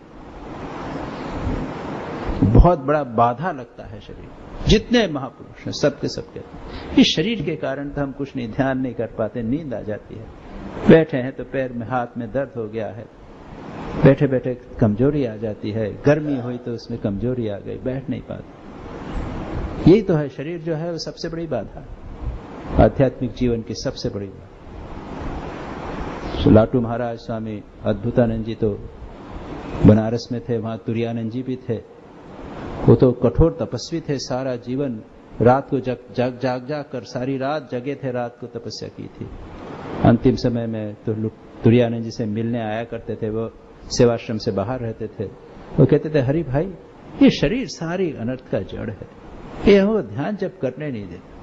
बहुत बड़ा बाधा लगता है शरीर। जितने महापुरुष हैं सबके सब कहते हैं, इस शरीर के कारण तो हम कुछ नहीं, ध्यान नहीं कर पाते, नींद आ जाती है। बैठे हैं तो पैर में, हाथ में दर्द हो गया है, बैठे बैठे कमजोरी आ जाती है, गर्मी हुई तो उसमें कमजोरी आ गई, बैठ नहीं पाते। यही तो है, शरीर जो है वो सबसे बड़ी बाधा, आध्यात्मिक जीवन की सबसे बड़ी बाधा। लाटू महाराज स्वामी अद्भुतानंद जी तो बनारस में थे, वहां तुरानंद जी भी थे। वो तो कठोर तपस्वी थे, सारा जीवन रात को जाग कर सारी रात जगे थे, रात को तपस्या की थी। अंतिम समय में तो तुरानंद जी से मिलने आया करते थे, वो सेवाश्रम से बाहर रहते थे। वो कहते थे, हरि भाई, ये शरीर सारी अनर्थ का जड़ है, ये वो ध्यान जब करने नहीं देते,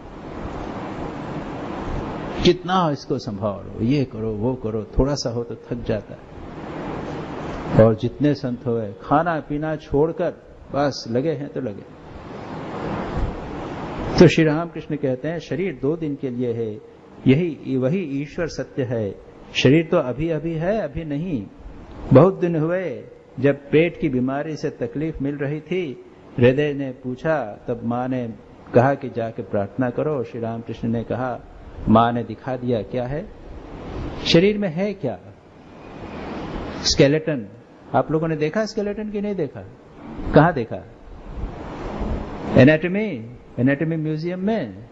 कितना इसको संभालो, ये करो वो करो, थोड़ा सा हो तो थक जाता है। और जितने संत हुए, खाना पीना छोड़कर बस लगे हैं तो लगे। तो श्री रामकृष्ण कहते हैं, शरीर 2 दिन के लिए है, यही वही ईश्वर सत्य है। शरीर तो अभी अभी है, अभी नहीं। बहुत दिन हुए जब पेट की बीमारी से तकलीफ मिल रही थी। हृदय ने पूछा, तब मां ने कहा कि जाके प्रार्थना करो। श्री रामकृष्ण ने कहा, मां ने दिखा दिया क्या है शरीर में, है क्या? स्केलेटन। आप लोगों ने देखा स्केलेटन कि नहीं देखा? कहां देखा? एनाटॉमी म्यूजियम में।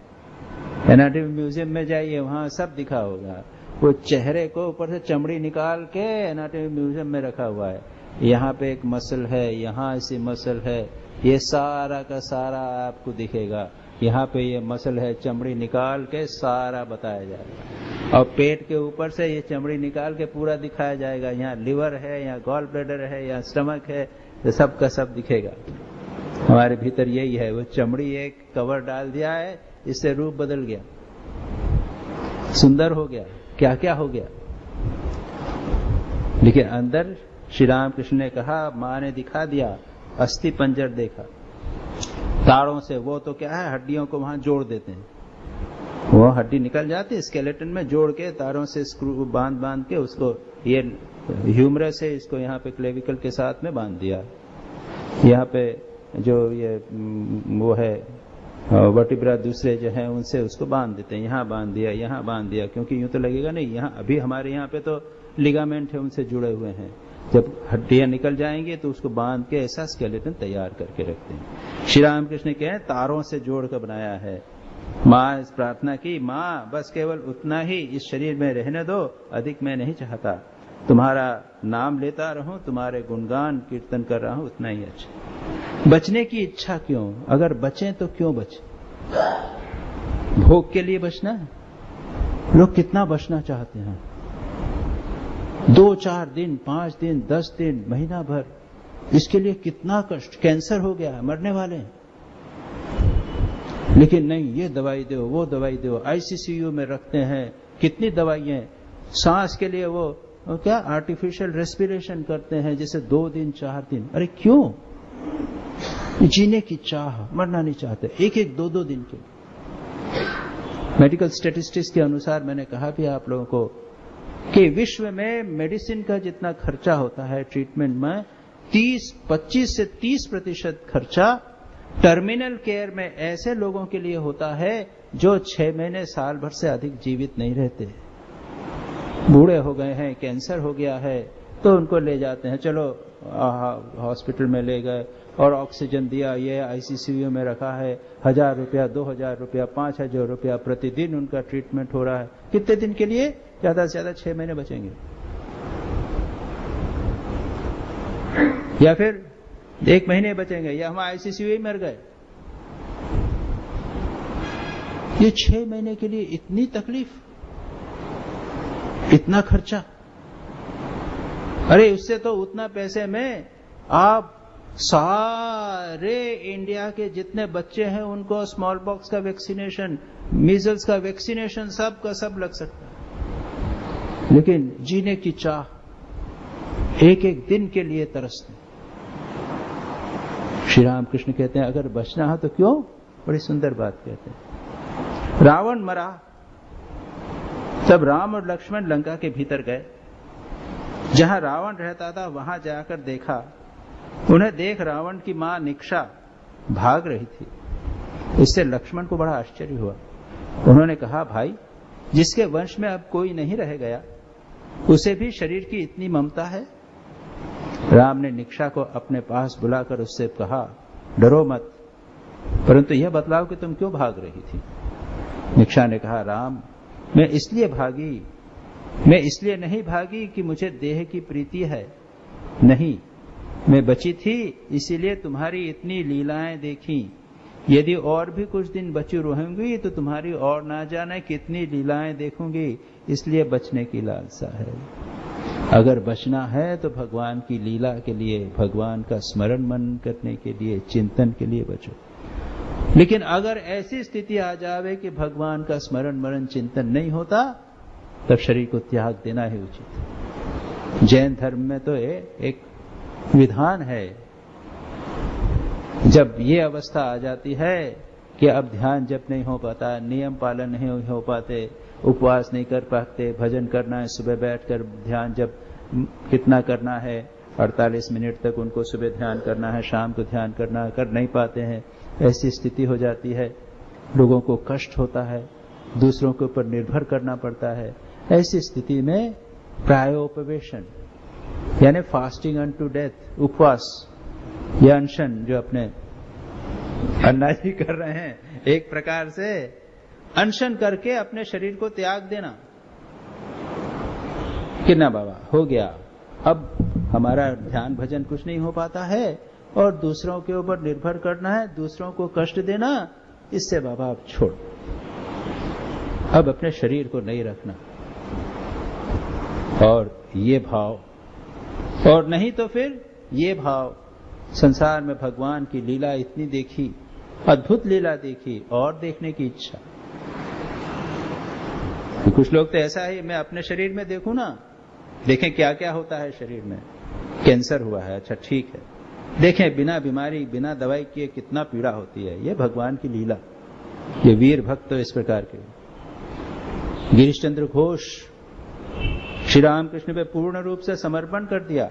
एनाटॉमी म्यूजियम में जाइए, वहां सब दिखा होगा। वो चेहरे को ऊपर से चमड़ी निकाल के एनाटॉमी म्यूजियम में रखा हुआ है। यहाँ पे एक मसल है, यहाँ ऐसी मसल है, ये सारा का सारा आपको दिखेगा। यहाँ पे ये मसल है, चमड़ी निकाल के सारा बताया जाएगा। और पेट के ऊपर से ये चमड़ी निकाल के पूरा दिखाया जाएगा। यहाँ लिवर है, यहाँ गॉल ब्लैडर है, यहाँ स्टमक है, तो सब का सब दिखेगा। हमारे भीतर यही है, वो चमड़ी एक कवर डाल दिया है, इससे रूप बदल गया। सुंदर हो गया, क्या क्या हो गया। लेकिन अंदर श्री रामकृष्ण ने कहा, मां ने दिखा दिया, अस्थि पंजर देखा तारों से। वो तो क्या है, हड्डियों को वहां जोड़ देते हैं, वो हड्डी निकल जाती है, स्केलेटन में जोड़ के तारों से स्क्रू बांध के उसको, ये ह्यूमरस है, इसको यहाँ पे क्लेविकल के साथ में बांध दिया। यहाँ पे जो ये वो है वर्टिब्रा दूसरे जो है उनसे उसको बांध देते हैं, यहाँ बांध दिया, यहाँ बांध दिया, क्योंकि यूं तो लगेगा नहीं। यहाँ अभी हमारे यहाँ पे तो लिगामेंट है, उनसे जुड़े हुए हैं। जब हड्डियां निकल जाएंगे तो उसको बांध के ऐसा स्केलेटन तैयार करके रखते हैं। श्री रामकृष्ण कहे तारों से जोड़ कर बनाया है। माँ इस प्रार्थना की, माँ बस केवल उतना ही इस शरीर में रहने दो, अधिक मैं नहीं चाहता, तुम्हारा नाम लेता रहूं, तुम्हारे गुणगान कीर्तन कर रहा हूं, उतना ही अच्छा। बचने की इच्छा क्यों? अगर बचें तो क्यों बचे? भोग के लिए बचना है? लोग कितना बचना चाहते हैं, 2-4 दिन, 5 दिन, 10 दिन, महीना भर, इसके लिए कितना कष्ट। कैंसर हो गया, मरने वाले हैं, लेकिन नहीं, ये दवाई दो, वो दवाई दो, आईसीसीयू में रखते हैं, कितनी दवाइयां। सांस के लिए वो क्या आर्टिफिशियल रेस्पिरेशन करते हैं, जैसे 2 दिन 4 दिन। अरे क्यों? जीने की चाह, मरना नहीं चाहते, 1-1, 2-2 दिन के। मेडिकल स्टैटिस्टिक्स के अनुसार मैंने कहा भी आप लोगों को कि विश्व में मेडिसिन का जितना खर्चा होता है ट्रीटमेंट में, 25 से 30% खर्चा टर्मिनल केयर में ऐसे लोगों के लिए होता है जो 6 महीने साल भर से अधिक जीवित नहीं रहते, बूढ़े हो गए हैं, कैंसर हो गया है, तो उनको ले जाते हैं, चलो हॉस्पिटल में ले गए और ऑक्सीजन दिया, ये आईसीसीयू में रखा है, 1000 रुपया, 2000 रुपया, 5000 रुपया प्रतिदिन उनका ट्रीटमेंट हो रहा है। कितने दिन के लिए? ज्यादा से ज्यादा 6 महीने बचेंगे, या फिर 1 महीने बचेंगे, या हम आईसीसीयू ही मर गए। ये 6 महीने के लिए इतनी तकलीफ, इतना खर्चा। अरे उससे तो उतना पैसे में आप सारे इंडिया के जितने बच्चे हैं उनको स्मॉल पॉक्स का वैक्सीनेशन, मीजल्स का वैक्सीनेशन, सब का सब लग सकता है। लेकिन जीने की चाह, 1-1 दिन के लिए तरसते। श्री रामकृष्ण कहते हैं अगर बचना है तो क्यों? बड़ी सुंदर बात कहते हैं। रावण मरा, तब राम और लक्ष्मण लंका के भीतर गए, जहां रावण रहता था वहां जाकर देखा, उन्हें देख रावण की मां निक्षा भाग रही थी। इससे लक्ष्मण को बड़ा आश्चर्य हुआ। उन्होंने कहा, भाई जिसके वंश में अब कोई नहीं रह गया, उसे भी शरीर की इतनी ममता है? राम ने निक्षा को अपने पास बुलाकर उससे कहा, डरो मत, परंतु यह बतलाओ कि तुम क्यों भाग रही थी? निक्षा ने कहा, राम मैं इसलिए नहीं भागी कि मुझे देह की प्रीति है, नहीं, मैं बची थी इसीलिए तुम्हारी इतनी लीलाएं देखी। यदि और भी कुछ दिन बची रहूंगी तो तुम्हारी और ना जाने कितनी लीलाएं देखूंगी, इसलिए बचने की लालसा है। अगर बचना है तो भगवान की लीला के लिए, भगवान का स्मरण मनन करने के लिए, चिंतन के लिए बचो। लेकिन अगर ऐसी स्थिति आ जावे कि भगवान का स्मरण मनन चिंतन नहीं होता, तब शरीर को त्याग देना ही उचित। जैन धर्म में तो एक विधान है, जब ये अवस्था आ जाती है कि अब ध्यान जप नहीं हो पाता, नियम पालन नहीं हो पाते, उपवास नहीं कर पाते, भजन करना है, सुबह बैठकर ध्यान जप कितना करना है, 48 मिनट तक उनको सुबह ध्यान करना है, शाम को ध्यान करना है, कर नहीं पाते हैं। ऐसी स्थिति हो जाती है, लोगों को कष्ट होता है, दूसरों के ऊपर निर्भर करना पड़ता है। ऐसी स्थिति में प्रायोपवेशन यानी फास्टिंग अनटू डेथ, उपवास या अनशन, जो अपने अन्ना जी कर रहे हैं, एक प्रकार से अनशन करके अपने शरीर को त्याग देना कि ना बाबा हो गया, अब हमारा ध्यान भजन कुछ नहीं हो पाता है और दूसरों के ऊपर निर्भर करना है, दूसरों को कष्ट देना, इससे बाबा आप छोड़, अब अपने शरीर को नहीं रखना। और ये भाव, और नहीं तो फिर ये भाव, संसार में भगवान की लीला इतनी देखी, अद्भुत लीला देखी, और देखने की इच्छा। तो कुछ लोग तो ऐसा है, मैं अपने शरीर में देखूं ना, देखें क्या क्या होता है शरीर में। कैंसर हुआ है, अच्छा ठीक है, देखें बिना बीमारी बिना दवाई किए कितना पीड़ा होती है। ये भगवान की लीला। ये वीर भक्त तो इस प्रकार के। गिरीश चंद्र घोष श्री रामकृष्ण पे पूर्ण रूप से समर्पण कर दिया।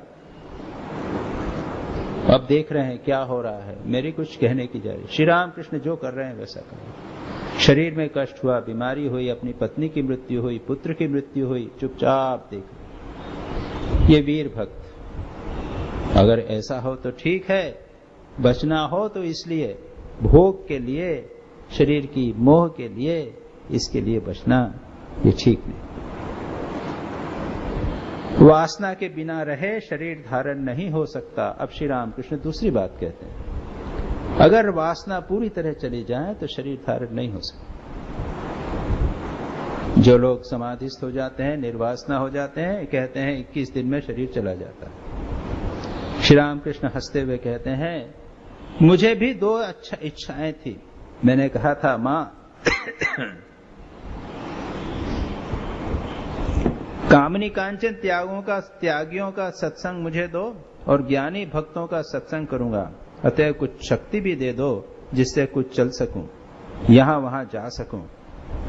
अब देख रहे हैं क्या हो रहा है, मेरी कुछ कहने की जाए, श्री रामकृष्ण जो कर रहे हैं वैसा करें। शरीर में कष्ट हुआ, बीमारी हुई, अपनी पत्नी की मृत्यु हुई, पुत्र की मृत्यु हुई, चुपचाप देख। ये वीर भक्त। अगर ऐसा हो तो ठीक है, बचना हो तो इसलिए भोग के लिए, शरीर की मोह के लिए, इसके लिए बचना ये ठीक नहीं। वासना के बिना रहे शरीर धारण नहीं हो सकता। अब श्री रामकृष्ण दूसरी बात कहते हैं, अगर वासना पूरी तरह चली जाए तो शरीर धारण नहीं हो सकता। जो लोग समाधिस्थ हो जाते हैं, निर्वासना हो जाते हैं, कहते हैं 21 दिन में शरीर चला जाता है। श्री रामकृष्ण हंसते हुए कहते हैं, मुझे भी 2 इच्छाएं थी। मैंने कहा था, मां कामनी कांचन त्यागियों का सत्संग मुझे दो और ज्ञानी भक्तों का सत्संग करूंगा। अतः कुछ शक्ति भी दे दो जिससे कुछ चल सकूं, यहां वहां जा सकूं।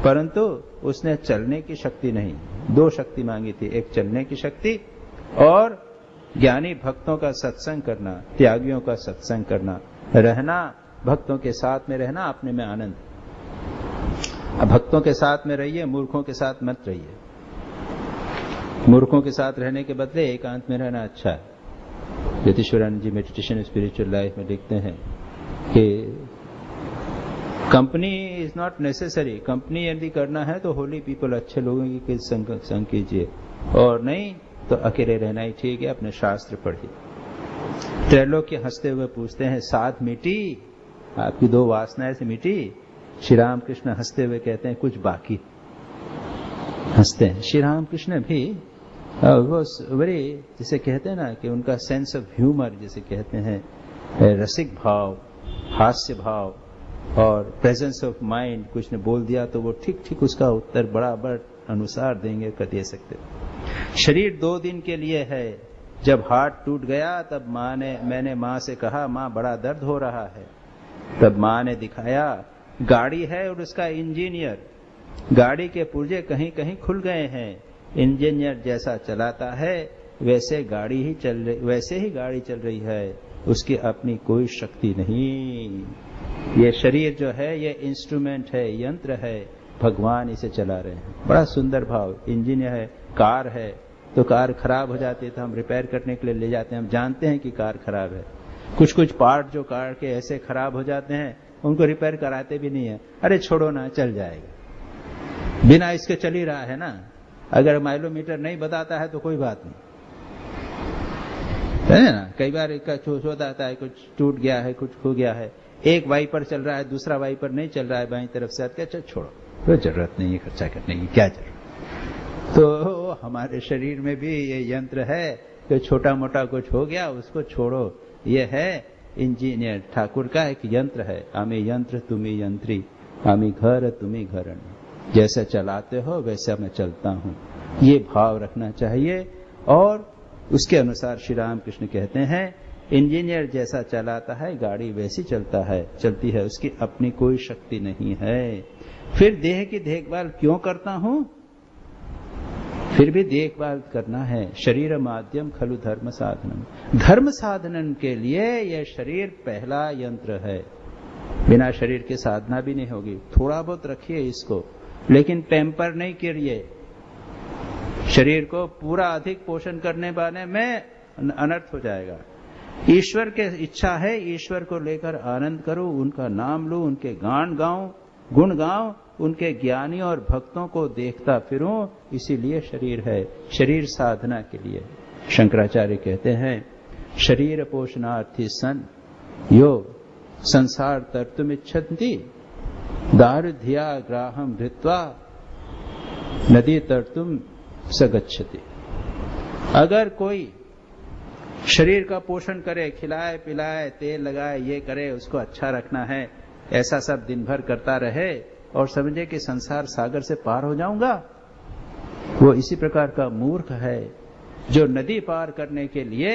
परंतु उसने चलने की शक्ति नहीं, 2 शक्ति मांगी थी, एक चलने की शक्ति और ज्ञानी भक्तों का सत्संग करना, त्यागियों का सत्संग करना, रहना, भक्तों के साथ में रहना, अपने में आनंद। अब भक्तों के साथ में रहिए, मूर्खों के साथ मत रहिए। मूर्खों के साथ रहने के बदले एकांत में रहना अच्छा है। यतीश्वरानंद जी मेडिटेशन स्पिरिचुअल लाइफ में लिखते हैं कि company is not necessary. Company यदि करना है तो होली पीपल, अच्छे लोगों की संग कीजिए, और नहीं तो अकेले रहना ही ठीक है। अपने शास्त्र पढ़िए। त्रैलोक्य हंसते हुए पूछते हैं, साध मिटी, आपकी 2 वासनाएं से मिटी? श्री रामकृष्ण हंसते हुए कहते हैं, कुछ बाकी। हंसते हैं। श्री रामकृष्ण भी वो वेरी, जिसे कहते हैं ना कि उनका सेंस ऑफ ह्यूमर, जिसे कहते हैं, रसिक भाव, हास्य भाव और प्रेजेंस ऑफ माइंड। कुछ ने बोल दिया तो वो ठीक ठीक उसका उत्तर बराबर अनुसार देंगे, कर दे सकते। शरीर 2 दिन के लिए है। जब हाथ टूट गया तब मैंने माँ से कहा, माँ बड़ा दर्द हो रहा है। तब माँ ने दिखाया, गाड़ी है और उसका इंजीनियर, गाड़ी के पुर्जे कहीं कहीं खुल गए हैं। इंजीनियर जैसा चलाता है वैसे ही गाड़ी चल रही है, उसकी अपनी कोई शक्ति नहीं। ये शरीर जो है ये इंस्ट्रूमेंट है, यंत्र है, भगवान इसे चला रहे हैं। बड़ा सुंदर भाव। इंजीनियर है, कार है तो कार खराब हो जाती है तो हम रिपेयर करने के लिए ले जाते हैं। हम जानते हैं कि कार खराब है। कुछ पार्ट जो कार के ऐसे खराब हो जाते हैं उनको रिपेयर कराते भी नहीं है। अरे छोड़ो ना, चल जाएगा, बिना इसके चल ही रहा है ना। अगर माइलोमीटर नहीं बताता है तो कोई बात नहीं, है ना। कई बार होता है, कुछ टूट गया है, कुछ खो गया है, एक वाइपर चल रहा है, दूसरा वाइपर नहीं चल रहा है बाईं तरफ से, अच्छा छोड़ो, कोई जरूरत नहीं है खर्चा करने की, क्या जरूरत। तो हमारे शरीर में भी ये यंत्र है कि छोटा मोटा कुछ हो गया उसको छोड़ो। ये है इंजीनियर, ठाकुर का एक यंत्र है। आमी यंत्र तुम्ही यंत्री, आमी घर तुम्ही घरण, जैसा चलाते हो वैसा मैं चलता हूं। ये भाव रखना चाहिए। और उसके अनुसार श्री रामकृष्ण कहते हैं, इंजीनियर जैसा चलाता है गाड़ी वैसी चलती है, उसकी अपनी कोई शक्ति नहीं है। फिर देह की देखभाल क्यों करता हूं? फिर भी देखभाल करना है। शरीर माध्यम खलु धर्म साधनम, धर्म साधन के लिए यह शरीर पहला यंत्र है। बिना शरीर के साधना भी नहीं होगी। थोड़ा बहुत रखिए इसको, लेकिन पैम्पर नहीं करिए। शरीर को पूरा अधिक पोषण करने वाले में अनर्थ हो जाएगा। ईश्वर के इच्छा है, ईश्वर को लेकर आनंद करो, उनका नाम लो, उनके गान गाऊं, गुण गाऊं, उनके ज्ञानी और भक्तों को देखता फिरूं। इसीलिए शरीर है, शरीर साधना के लिए। शंकराचार्य कहते हैं, शरीर पोषणार्थी सन यो संसार तर्तुम इच्छन्ति, दारुध्या ग्राहम धृत्वा नदी तर्तुम सगच्छति। अगर कोई शरीर का पोषण करे, खिलाए पिलाए, तेल लगाए, ये करे, उसको अच्छा रखना है, ऐसा सब दिन भर करता रहे और समझे कि संसार सागर से पार हो जाऊंगा, वो इसी प्रकार का मूर्ख है जो नदी पार करने के लिए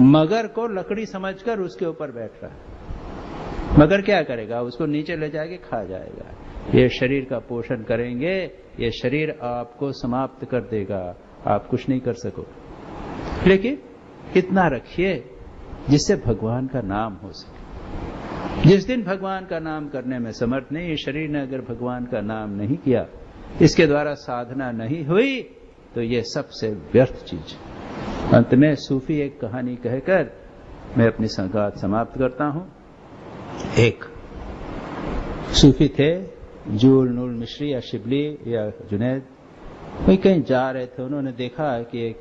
मगर को लकड़ी समझकर उसके ऊपर बैठ रहा है। मगर क्या करेगा? उसको नीचे ले जाके खा जाएगा। ये शरीर का पोषण करेंगे, ये शरीर आपको समाप्त कर देगा, आप कुछ नहीं कर सकोगे। लेकिन इतना रखिए जिससे भगवान का नाम हो सके। जिस दिन भगवान का नाम करने में समर्थ नहीं, ये शरीर ने अगर भगवान का नाम नहीं किया, इसके द्वारा साधना नहीं हुई, तो ये सबसे व्यर्थ चीज। अंत में सूफी एक कहानी कहकर मैं अपनी संगात समाप्त करता हूं। एक सूफी थे, जूल नूल मिश्री या शिबली या जुनैद, वही कहीं जा रहे थे। उन्होंने देखा कि एक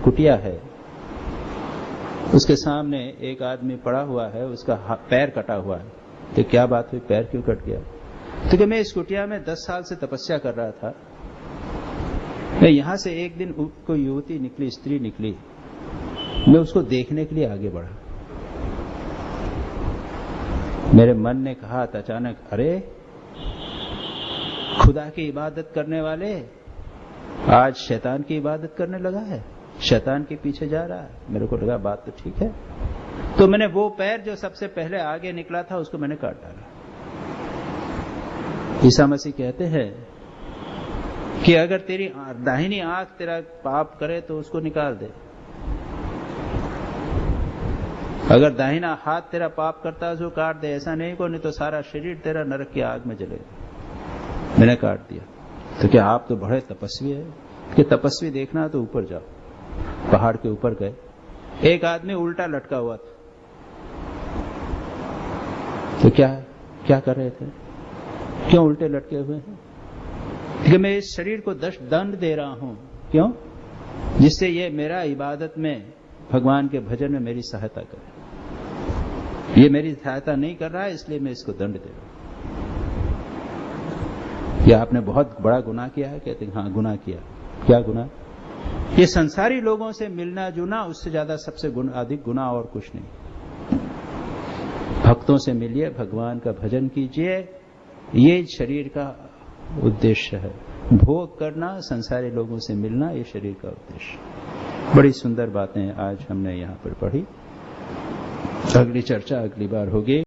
कुटिया है, उसके सामने एक आदमी पड़ा हुआ है, उसका पैर कटा हुआ है। तो क्या बात हुई, पैर क्यों कट गया? तो कि मैं इस कुटिया में 10 साल से तपस्या कर रहा था, मैं यहां से एक दिन कोई युवती निकली, स्त्री निकली, मैं उसको देखने के लिए आगे बढ़ा। मेरे मन ने कहा अचानक, अरे खुदा की इबादत करने वाले आज शैतान की इबादत करने लगा है, शैतान के पीछे जा रहा है। मेरे को लगा बात तो ठीक है, तो मैंने वो पैर जो सबसे पहले आगे निकला था उसको मैंने काट डाला। ईसा मसीह कहते हैं कि अगर तेरी दाहिनी आंख तेरा पाप करे तो उसको निकाल दे, अगर दाहिना हाथ तेरा पाप करता है उसको काट दे, ऐसा नहीं को, नहीं तो सारा शरीर तेरा नरक की आग में जलेगा। मैंने काट दिया। तो क्या आप तो बड़े तपस्वी है कि तपस्वी देखना तो ऊपर जाओ। पहाड़ के ऊपर गए, एक आदमी उल्टा लटका हुआ था। तो क्या कर रहे थे? क्यों उल्टे लटके हुए हैं? कि मैं इस शरीर को दंड दे रहा हूं। क्यों? जिससे ये मेरा इबादत में, भगवान के भजन में मेरी सहायता करे। ये मेरी सहायता नहीं कर रहा है, इसलिए मैं इसको दंड दे रहा हूं। या आपने बहुत बड़ा गुनाह किया है? कहते हैं हाँ गुनाह किया। क्या गुनाह? ये संसारी लोगों से मिलना जुलना, उससे ज्यादा सबसे अधिक गुनाह और कुछ नहीं। भक्तों से मिलिए, भगवान का भजन कीजिए, ये शरीर का उद्देश्य है। भोग करना, संसारी लोगों से मिलना, ये शरीर का उद्देश्य। बड़ी सुंदर बातें आज हमने यहाँ पर पढ़ी। अगली चर्चा अगली बार होगी।